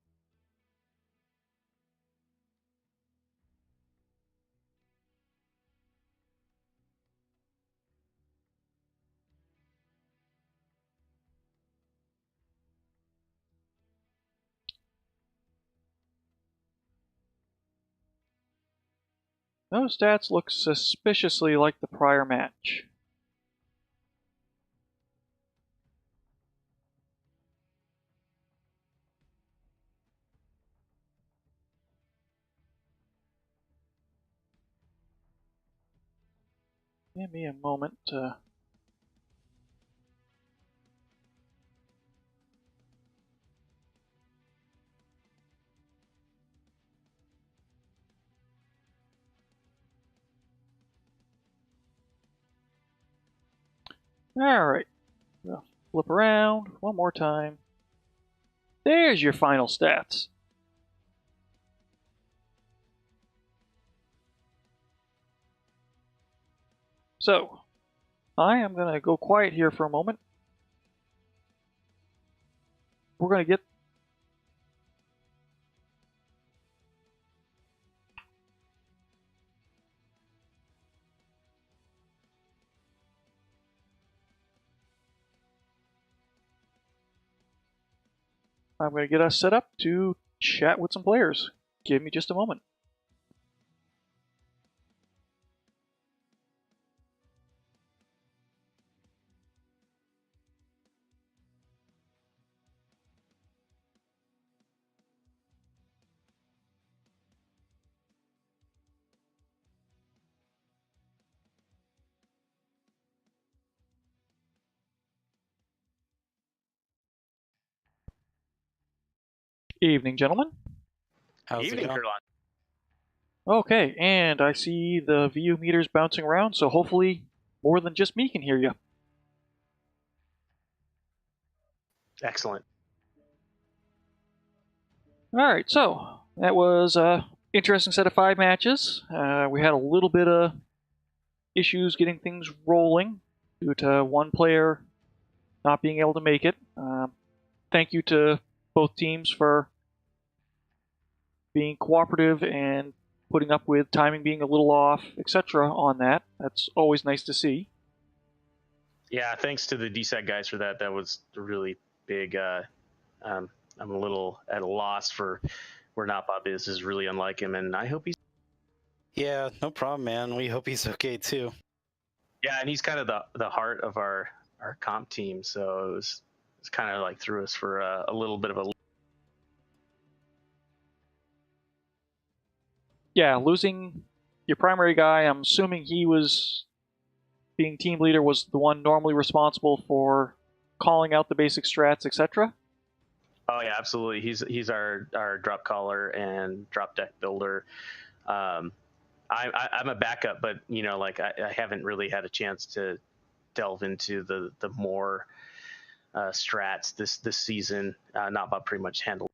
A: Those stats look suspiciously like the prior match. Give me a moment to... Alright, flip around one more time. There's your final stats. So, I am going to go quiet here for a moment. We're going to get... I'm going to get us set up to chat with some players. Give me just a moment. Evening, gentlemen.
D: How's
E: Evening,
D: it going?
E: Kurlan.
A: Okay, and I see the VU meters bouncing around, so hopefully more than just me can hear you.
E: Excellent.
A: Alright, so that was an interesting set of 5 matches. We had a little bit of issues getting things rolling due to one player not being able to make it. Thank you to both teams for being cooperative and putting up with timing being a little off, etc. on that. That's always nice to see.
E: Yeah, thanks to the DSAG guys for that. That was really big. I'm a little at a loss for where Notbob is. This is really unlike him, and I hope he's.
D: Yeah, no problem, man. We hope he's okay too.
E: Yeah, and he's kind of the heart of our comp team, so it's kind of like threw us for a little bit of a.
A: Yeah, losing your primary guy, I'm assuming he was, being team leader, was the one normally responsible for calling out the basic strats, etc.
E: Oh yeah, absolutely. He's our drop caller and drop deck builder. I'm a backup, but like I haven't really had a chance to delve into the MOR strats this season. Notbob pretty much handled.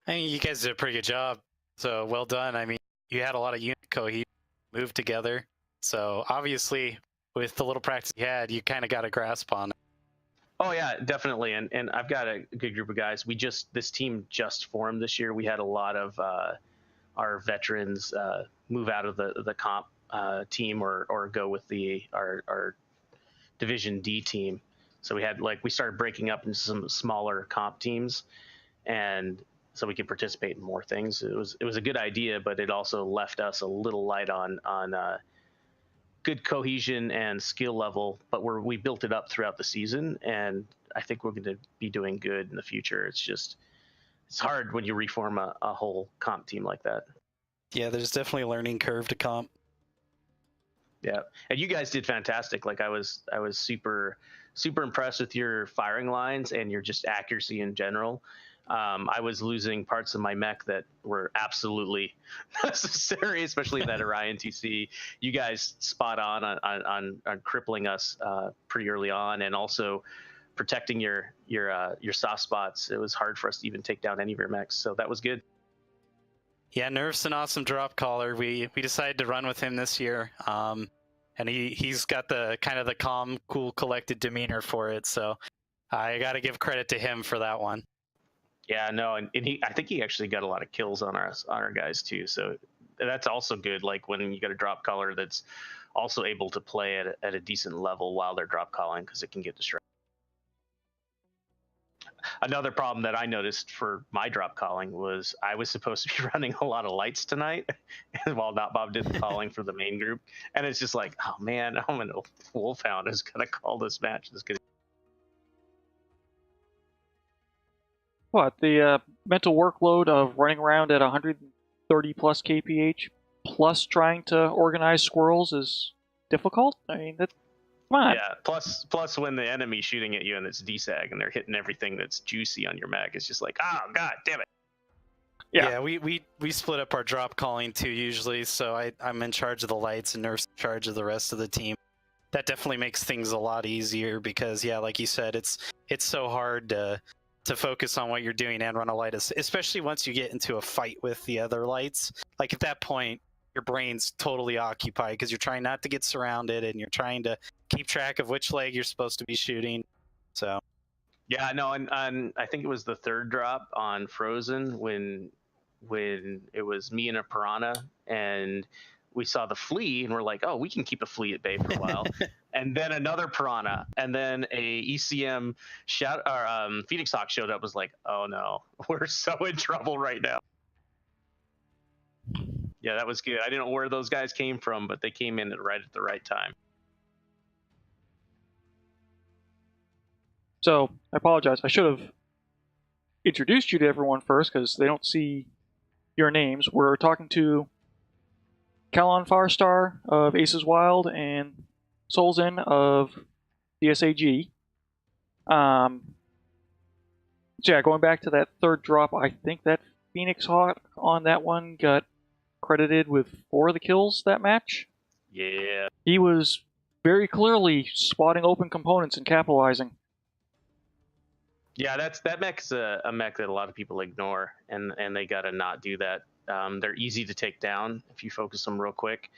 D: I mean, you guys did a pretty good job, so well done. I mean, you had a lot of unit cohesion, moved together, so obviously with the little practice you had, you kind of got a grasp on it.
E: Oh yeah, definitely, and I've got a good group of guys. This team just formed this year. We had a lot of our veterans move out of the comp team or go with our Division D team. So we started breaking up into some smaller comp teams, and so we could participate in more things. It was a good idea, but it also left us a little light on good cohesion and skill level. But we built it up throughout the season, and I think we're going to be doing good in the future. It's hard when you reform a whole comp team like that.
D: Yeah, there's definitely a learning curve to comp.
E: Yeah, and you guys did fantastic. Like I was super impressed with your firing lines and your just accuracy in general. I was losing parts of my mech that were absolutely necessary, especially that Orion TC. You guys spot on crippling us pretty early on, and also protecting your soft spots. It was hard for us to even take down any of your mechs, so that was good.
D: Yeah, Nerf's an awesome drop caller. We decided to run with him this year, and he's got the kind of the calm, cool, collected demeanor for it. So I got to give credit to him for that one.
E: Yeah, no, and I think he actually got a lot of kills on our guys too. So that's also good. Like when you got a drop caller that's also able to play at a decent level while they're drop calling, because it can get distracted. Another problem that I noticed for my drop calling was I was supposed to be running a lot of lights tonight while Notbob did the calling for the main group. And it's just like, oh man, I'm an wolfhound who's going to call this match.
A: What, the mental workload of running around at 130 plus kph plus trying to organize squirrels is difficult? I mean, come on.
E: Yeah, plus when the enemy's shooting at you and it's DSAG and they're hitting everything that's juicy on your mag, it's just like, oh god damn it.
D: Yeah, we split up our drop calling too usually, so I'm in charge of the lights and Nerf's in charge of the rest of the team. That definitely makes things a lot easier because, yeah, like you said, it's so hard to focus on what you're doing and run a light, especially once you get into a fight with the other lights. Like at that point, your brain's totally occupied because you're trying not to get surrounded and you're trying to keep track of which leg you're supposed to be shooting. So
E: yeah, no, and I think it was the third drop on Frozen when it was me and a piranha, and we saw the flea and we're like, oh, we can keep a flea at bay for a while. And then another piranha, and then a ECM Phoenix Hawk showed up. Was like, oh no, we're so in trouble right now. Yeah, that was good. I didn't know where those guys came from, but they came in right at the right time.
A: So, I apologize. I should have introduced you to everyone first, because they don't see your names. We're talking to Calon Farstar of Aces Wild and Solzin of DSAG. So yeah, going back to that third drop, I think that Phoenix Hawk on that one got credited with 4 of the kills that match.
E: Yeah.
A: He was very clearly spotting open components and capitalizing.
E: Yeah, that mech's a mech that a lot of people ignore, and they gotta not do that. They're easy to take down if you focus them real quick,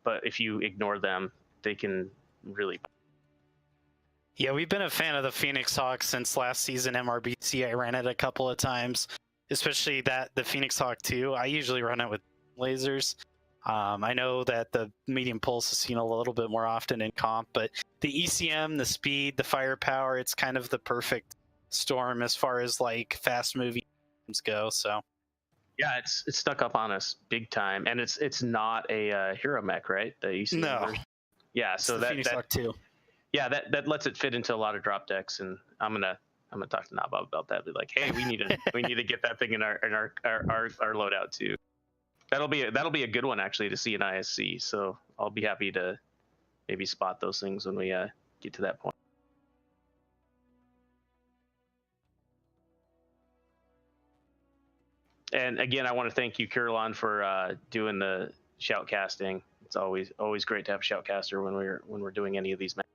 E: but if you ignore them, they can really.
D: yeah, we've been a fan of the Phoenix Hawk since last season MRBC. I ran it a couple of times. especially the Phoenix Hawk 2. I usually run it with lasers. I know that the medium pulse is seen a little bit more often in comp, but the ECM, the speed, the firepower, it's kind of the perfect storm as far as like fast moving go. So
E: Yeah, it's stuck up on us big time, and it's not a hero mech, right? The ECM
D: no,
E: version. Yeah,
D: it's
E: so
D: the Phoenix Hawk 2.
E: yeah, that lets it fit into a lot of drop decks, and I'm gonna talk to Nabab about that. Be like, hey, we need to get that thing in our loadout too. That'll be a good one actually to see in ISC. So I'll be happy to maybe spot those things when we get to that point. And again, I want to thank you, Caroline, for doing the shoutcasting. It's always great to have a shoutcaster when we're doing any of these matches.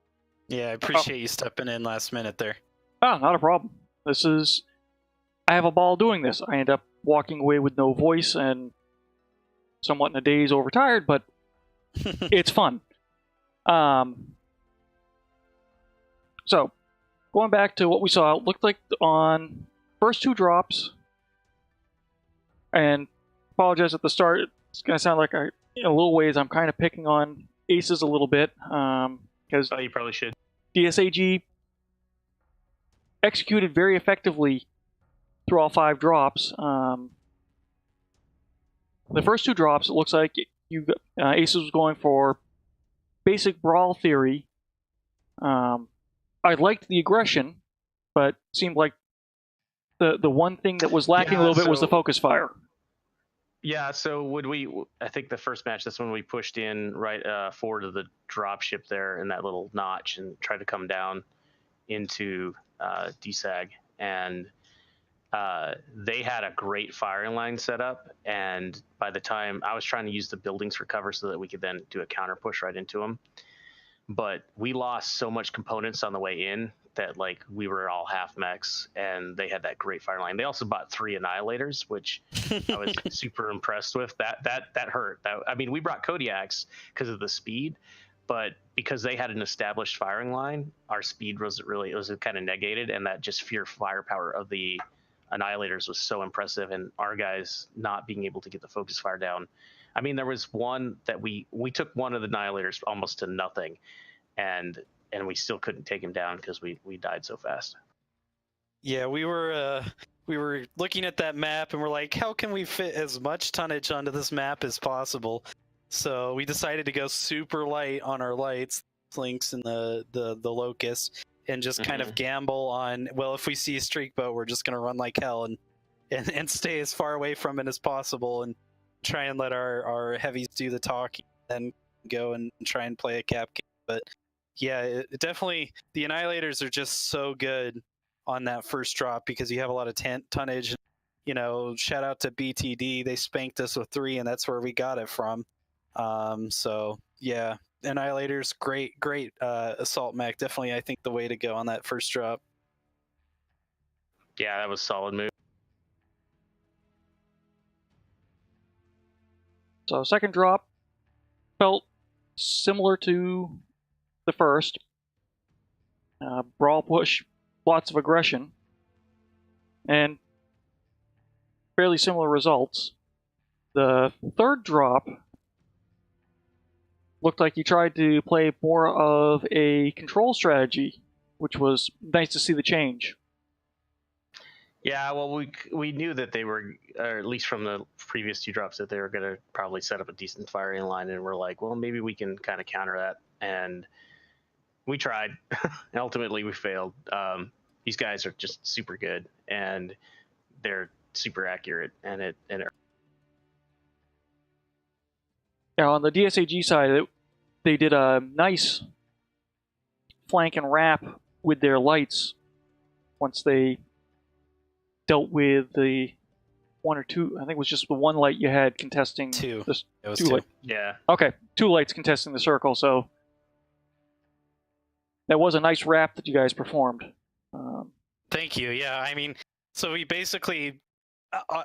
D: Yeah, I appreciate you stepping in last minute there.
A: Oh, not a problem. I have a ball doing this. I end up walking away with no voice and somewhat in a daze, overtired, but it's fun. So, going back to what we saw, it looked like on first 2 drops, and apologize at the start, it's going to sound like in a little ways I'm kind of picking on aces a little bit, because
E: Oh, you probably should.
A: DSAG executed very effectively through all 5 drops. The first 2 drops, it looks like Aces was going for basic brawl theory. I liked the aggression, but seemed like the one thing that was lacking a little bit was the focus fire.
E: Yeah, so I think the first match, that's when we pushed in right forward to the drop ship there in that little notch and tried to come down into DSAG. And they had a great firing line set up. And by the time I was trying to use the buildings for cover so that we could then do a counter push right into them. But we lost so much components on the way in that like we were all half mechs, and they had that great fire line. They also bought 3 annihilators, which I was super impressed with. That hurt. I mean, we brought Kodiaks because of the speed, but because they had an established firing line, our speed was kind of negated, and that just sheer firepower of the annihilators was so impressive, and our guys not being able to get the focus fire down. I mean, there was one that we took one of the annihilators almost to nothing, and we still couldn't take him down because we died so fast.
D: Yeah, we were looking at that map and we're like, how can we fit as much tonnage onto this map as possible? So we decided to go super light on our lights, links and the locust, and just kind of gamble on, well, if we see a streak boat, we're just gonna run like hell and stay as far away from it as possible and try and let our heavies do the talking and go and try and play a cap game. But yeah, it definitely, the annihilators are just so good on that first drop because you have a lot of tonnage. You know, shout out to BTD, they spanked us with 3 and that's where we got it from. So yeah, annihilators, great assault mech, definitely I think the way to go on that first drop.
E: Yeah, that was a solid move.
A: So second drop felt similar to the first. Brawl push, lots of aggression, and fairly similar results. The third drop looked like you tried to play more of a control strategy, which was nice to see the change.
E: Yeah, well, we knew that they were, or at least from the previous 2 drops, that they were going to probably set up a decent firing line, and we're like, well, maybe we can kind of counter that, and we tried. And ultimately, we failed. These guys are just super good, and they're super accurate, and it.
A: Now, on the DSAG side, they did a nice flank and wrap with their lights once they dealt with the 1 or 2. I think it was just the 1 light you had contesting.
D: 2.
A: This,
D: It was
A: 2
D: 2.
A: light.
E: Yeah.
A: Okay, 2 lights contesting the circle, so that was a nice wrap that you guys performed.
D: Thank you. Yeah, I mean, so we basically,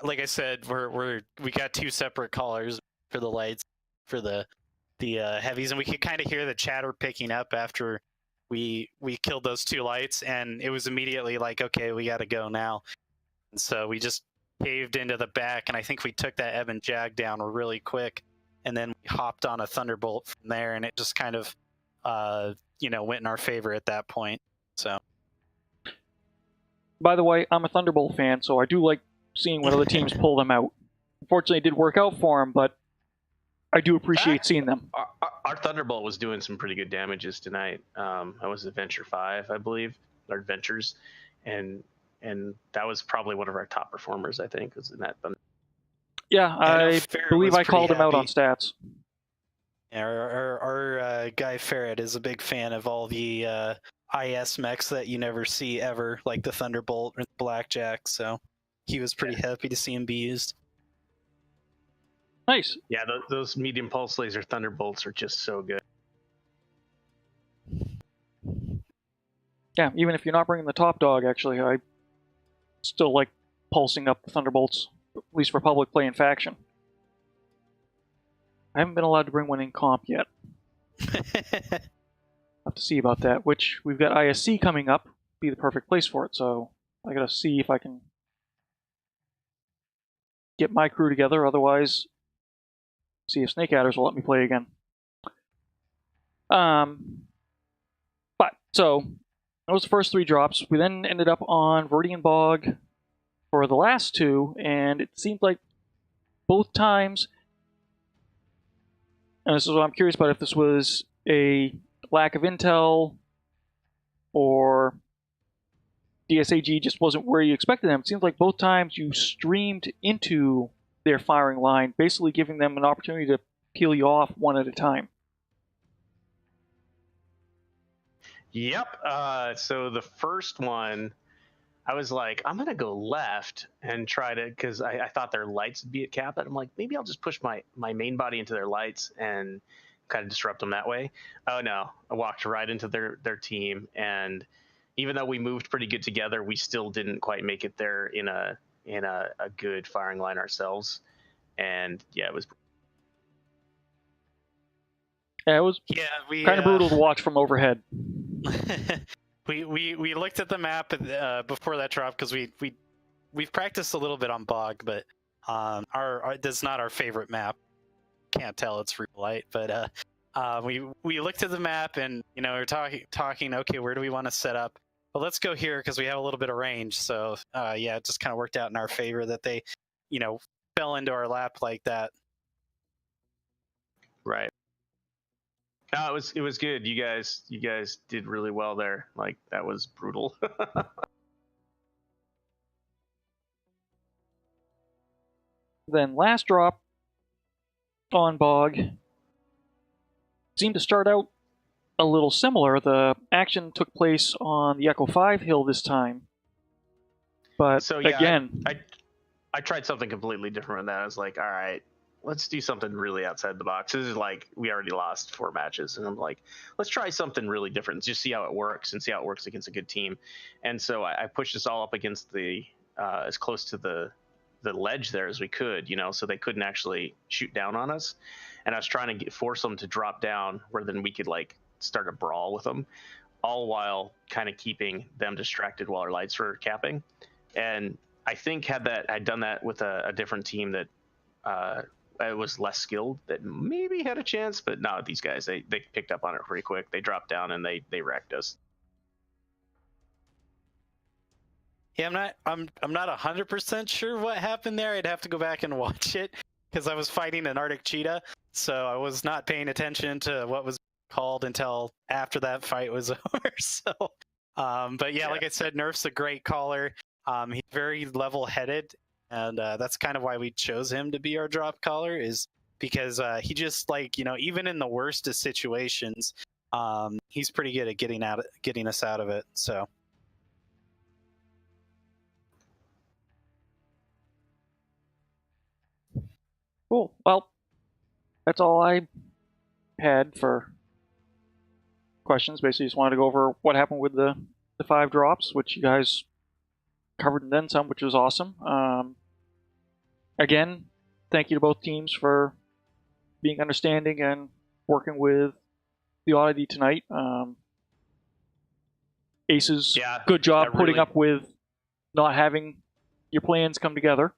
D: like I said, we got 2 separate callers for the lights for the heavies, and we could kind of hear the chatter picking up after we killed those 2 lights, and it was immediately like, okay, we got to go now. And so we just caved into the back, and I think we took that Ebb and Jag down really quick, and then we hopped on a Thunderbolt from there, and it just kind of, went in our favor at that point. So.
A: By the way, I'm a Thunderbolt fan, so I do like seeing when other teams pull them out. Unfortunately, it did work out for them, but I do appreciate seeing them.
E: Our Thunderbolt was doing some pretty good damages tonight. I was Adventure 5, I believe, or Adventures, and that was probably one of our top performers, I think, was in that Thunder.
A: Yeah, I believe I called him out on stats.
D: Yeah, our guy Ferret is a big fan of all the IS mechs that you never see ever, like the Thunderbolt or the Blackjack, so he was pretty happy to see him be used.
A: Nice.
E: Yeah, those medium pulse laser Thunderbolts are just so good.
A: Yeah, even if you're not bringing the top dog, actually, I still like pulsing up the Thunderbolts, at least for public play and faction. I haven't been allowed to bring one in comp yet. Have to see about that, which we've got ISC coming up, be the perfect place for it, so I gotta see if I can get my crew together, otherwise see if Snake Adders will let me play again. So that was the first 3 drops. We then ended up on Viridian Bog for the last 2, and it seemed like both times, and this is what I'm curious about, if this was a lack of intel or DSAG just wasn't where you expected them. It seems like both times you streamed into their firing line, basically giving them an opportunity to peel you off one at a time.
E: Yep. So the first one, I was like, I'm gonna go left and try to, because I thought their lights would be at cap. I'm like, maybe I'll just push my main body into their lights and kind of disrupt them that way. Oh no, I walked right into their team, and even though we moved pretty good together, we still didn't quite make it there in a good firing line ourselves. And yeah, it was kind of brutal to watch from overhead.
D: we looked at the map before that drop, because we've practiced a little bit on Bog, but our that's not our favorite map. Can't tell it's real light, but we looked at the map, and we're talking. Okay, where do we want to set up? Well, let's go here because we have a little bit of range. So yeah, it just kind of worked out in our favor that they, fell into our lap like that.
E: Right. No, it was good. You guys did really well there. Like, that was brutal.
A: Then last drop on Bog seemed to start out a little similar. The action took place on the Echo 5 hill this time. But
E: so yeah,
A: again,
E: I tried something completely different than that. I was like, all right, let's do something really outside the box. This is like, we already lost 4 matches, and I'm like, let's try something really different. Just see how it works and see how it works against a good team. And so I pushed us all up against the as close to the ledge there as we could, so they couldn't actually shoot down on us. And I was trying to force them to drop down where then we could like start a brawl with them, all while kind of keeping them distracted while our lights were capping. And I think had I done that with a different team that it was less skilled, that maybe had a chance, but not with these guys. They picked up on it pretty quick. They dropped down and they wrecked us.
D: Yeah, I'm not 100% sure what happened there. I'd have to go back and watch it because I was fighting an Arctic cheetah, so I was not paying attention to what was called until after that fight was over. So, but yeah, like I said, Nerf's a great caller. He's very level-headed, and that's kind of why we chose him to be our drop caller, is because he just, like, even in the worst of situations, he's pretty good at getting us out of it. So.
A: Cool. Well, that's all I had for questions. Basically, just wanted to go over what happened with the 5 drops, which you guys covered and then some, which was awesome. Again, thank you to both teams for being understanding and working with the oddity tonight. Aces, good job putting up with not having your plans come together.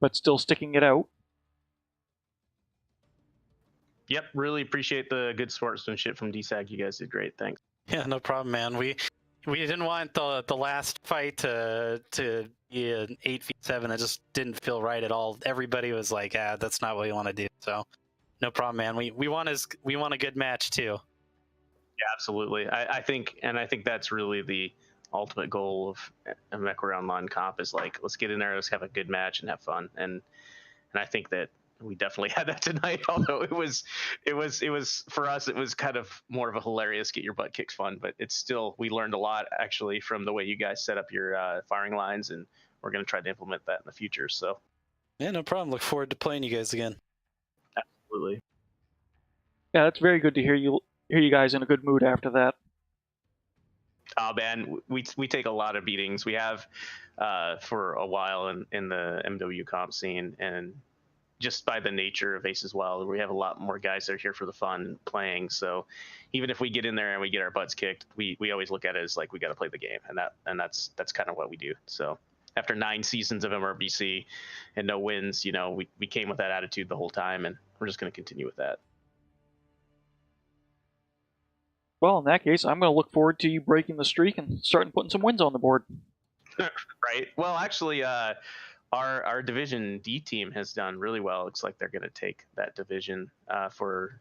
A: but still sticking it out.
E: Yep, really appreciate the good sportsmanship from DSAG. You guys did great. Thanks.
D: Yeah, no problem, man. We didn't want the last fight to be an 8v7. It just didn't feel right at all. Everybody was like, that's not what we want to do. So no problem, man. We want a good match too.
E: Yeah, absolutely. I think that's really the ultimate goal of a MechWarrior Online comp is like, let's get in there, let's have a good match and have fun. And I think that we definitely had that tonight. Although it was for us, it was kind of more of a hilarious get your butt kicked fun. But it's still, we learned a lot actually from the way you guys set up your firing lines, and we're going to try to implement that in the future. So
D: yeah, no problem. Look forward to playing you guys again.
E: Absolutely.
A: Yeah, that's very good to hear you guys in a good mood after that.
E: Oh man, we take a lot of beatings. We have for a while in the MW comp scene, and just by the nature of Aces Wild, we have a lot more guys that are here for the fun playing. So even if we get in there and we get our butts kicked, we always look at it as like we got to play the game, and that's kind of what we do. So after 9 seasons of MRBC and no wins, you know, we came with that attitude the whole time, and we're just going to continue with that.
A: Well, in that case, I'm going to look forward to you breaking the streak and starting putting some wins on the board.
E: Right. Well, actually, our Division D team has done really well. Looks like they're going to take that division for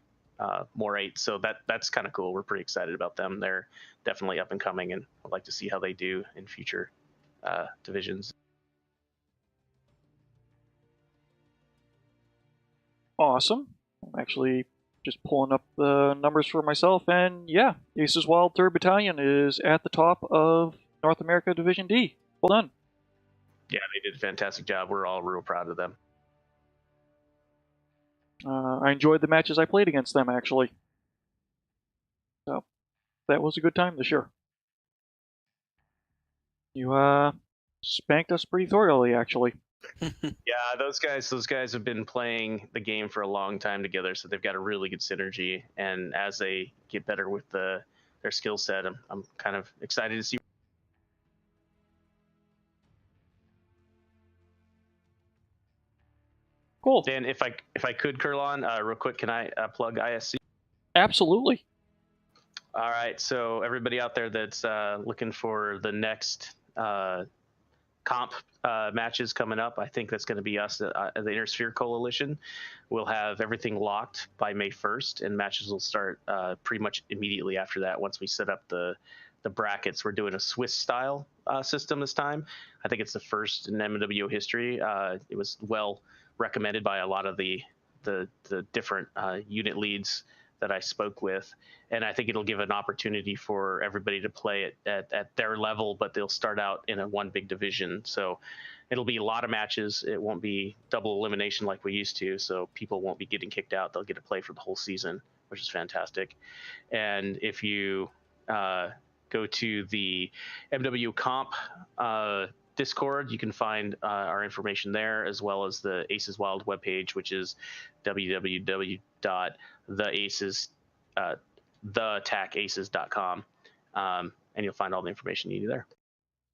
E: MOR 8. So that's kind of cool. We're pretty excited about them. They're definitely up and coming, and I'd like to see how they do in future divisions.
A: Awesome. I'm actually just pulling up the numbers for myself, and yeah, Aces Wild 3rd Battalion is at the top of North America Division D. Well done.
E: Yeah, they did a fantastic job. We're all real proud of them.
A: I enjoyed the matches I played against them, actually. So, that was a good time this year. You spanked us pretty thoroughly, actually.
E: Yeah, those guys have been playing the game for a long time together, so they've got a really good synergy. And as they get better with their skill set, I'm kind of excited to see.
A: Cool.
E: Dan, if I could, Kurlon, real quick, can I plug ISC?
A: Absolutely.
E: All right, so everybody out there that's looking for the next comp matches coming up, I think that's going to be us at the Intersphere Coalition. We'll have everything locked by May 1st, and matches will start pretty much immediately after that once we set up the brackets. We're doing a Swiss style system this time. I think it's the first in MMO history. It was well recommended by a lot of the different unit leads that I spoke with, and I think it'll give an opportunity for everybody to play it at their level, but they'll start out in one big division. So it'll be a lot of matches. It won't be double elimination like we used to, so people won't be getting kicked out. They'll get to play for the whole season, which is fantastic. And if you go to the MW Comp Discord, you can find our information there, as well as the Aces Wild webpage, which is theattacaces.com, and you'll find all the information you need there.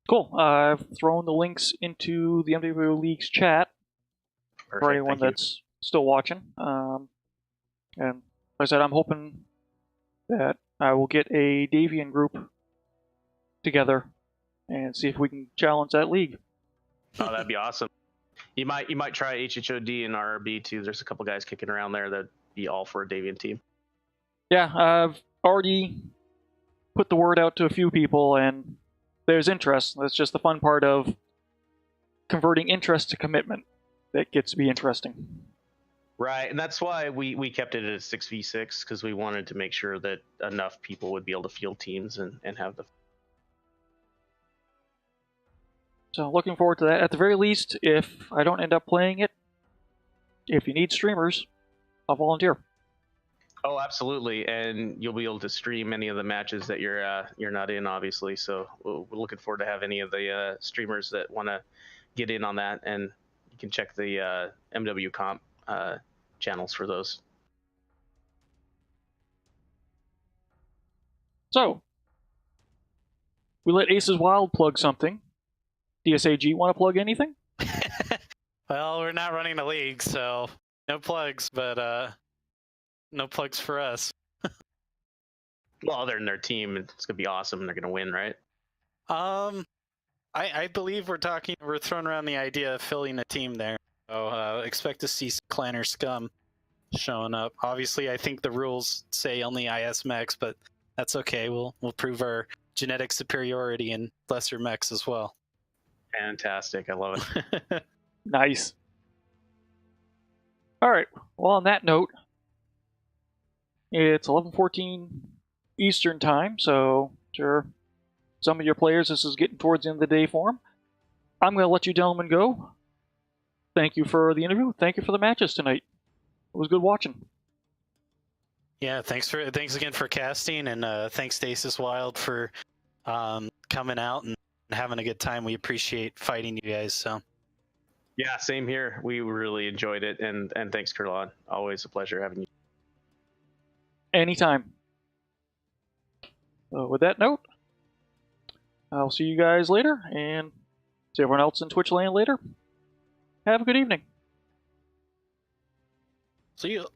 A: Cool. I've thrown the links into the MW League's chat for anyone that's still watching. And like I said, I'm hoping that I will get a Davian group together and see if we can challenge that league.
E: Oh, that'd be awesome. You might try HHOD and RRB too. There's a couple guys kicking around there that'd be all for a Davian team.
A: Yeah, I've already put the word out to a few people, and there's interest. That's just the fun part of converting interest to commitment. That gets to be interesting.
E: Right, and that's why we kept it at a 6v6, because we wanted to make sure that enough people would be able to field teams and have the...
A: So looking forward to that. At the very least, if I don't end up playing it, if you need streamers, I'll volunteer.
E: Oh, absolutely, and you'll be able to stream any of the matches that you're not in, obviously. So we're looking forward to have any of the streamers that want to get in on that, and you can check the MW Comp channels for those.
A: So we let Aces Wild plug something. DSAG, want to plug anything?
D: Well, we're not running a league, so no plugs, but no plugs for us.
E: Well, they're in their team. It's gonna be awesome. They're gonna win, right?
D: I believe we're throwing around the idea of filling a team there. So expect to see Clanner Scum showing up. Obviously, I think the rules say only IS mechs, but that's okay. We'll prove our genetic superiority in lesser mechs as well.
E: Fantastic. I love it.
A: Nice. All right. Well, on that note, it's 11:14 Eastern time, so sure, some of your players, this is getting towards the end of the day for them. I'm going to let you gentlemen go. Thank you for the interview. Thank you for the matches tonight. It was good watching.
D: Yeah, thanks again for casting, and thanks to Aces Wild for coming out and having a good time. We appreciate fighting you guys. So
E: Yeah, same here. We really enjoyed it, and thanks, Kurlan. Always a pleasure having you.
A: Anytime. With that note, I'll see you guys later, and see everyone else in Twitch land later. Have a good evening.
D: see you.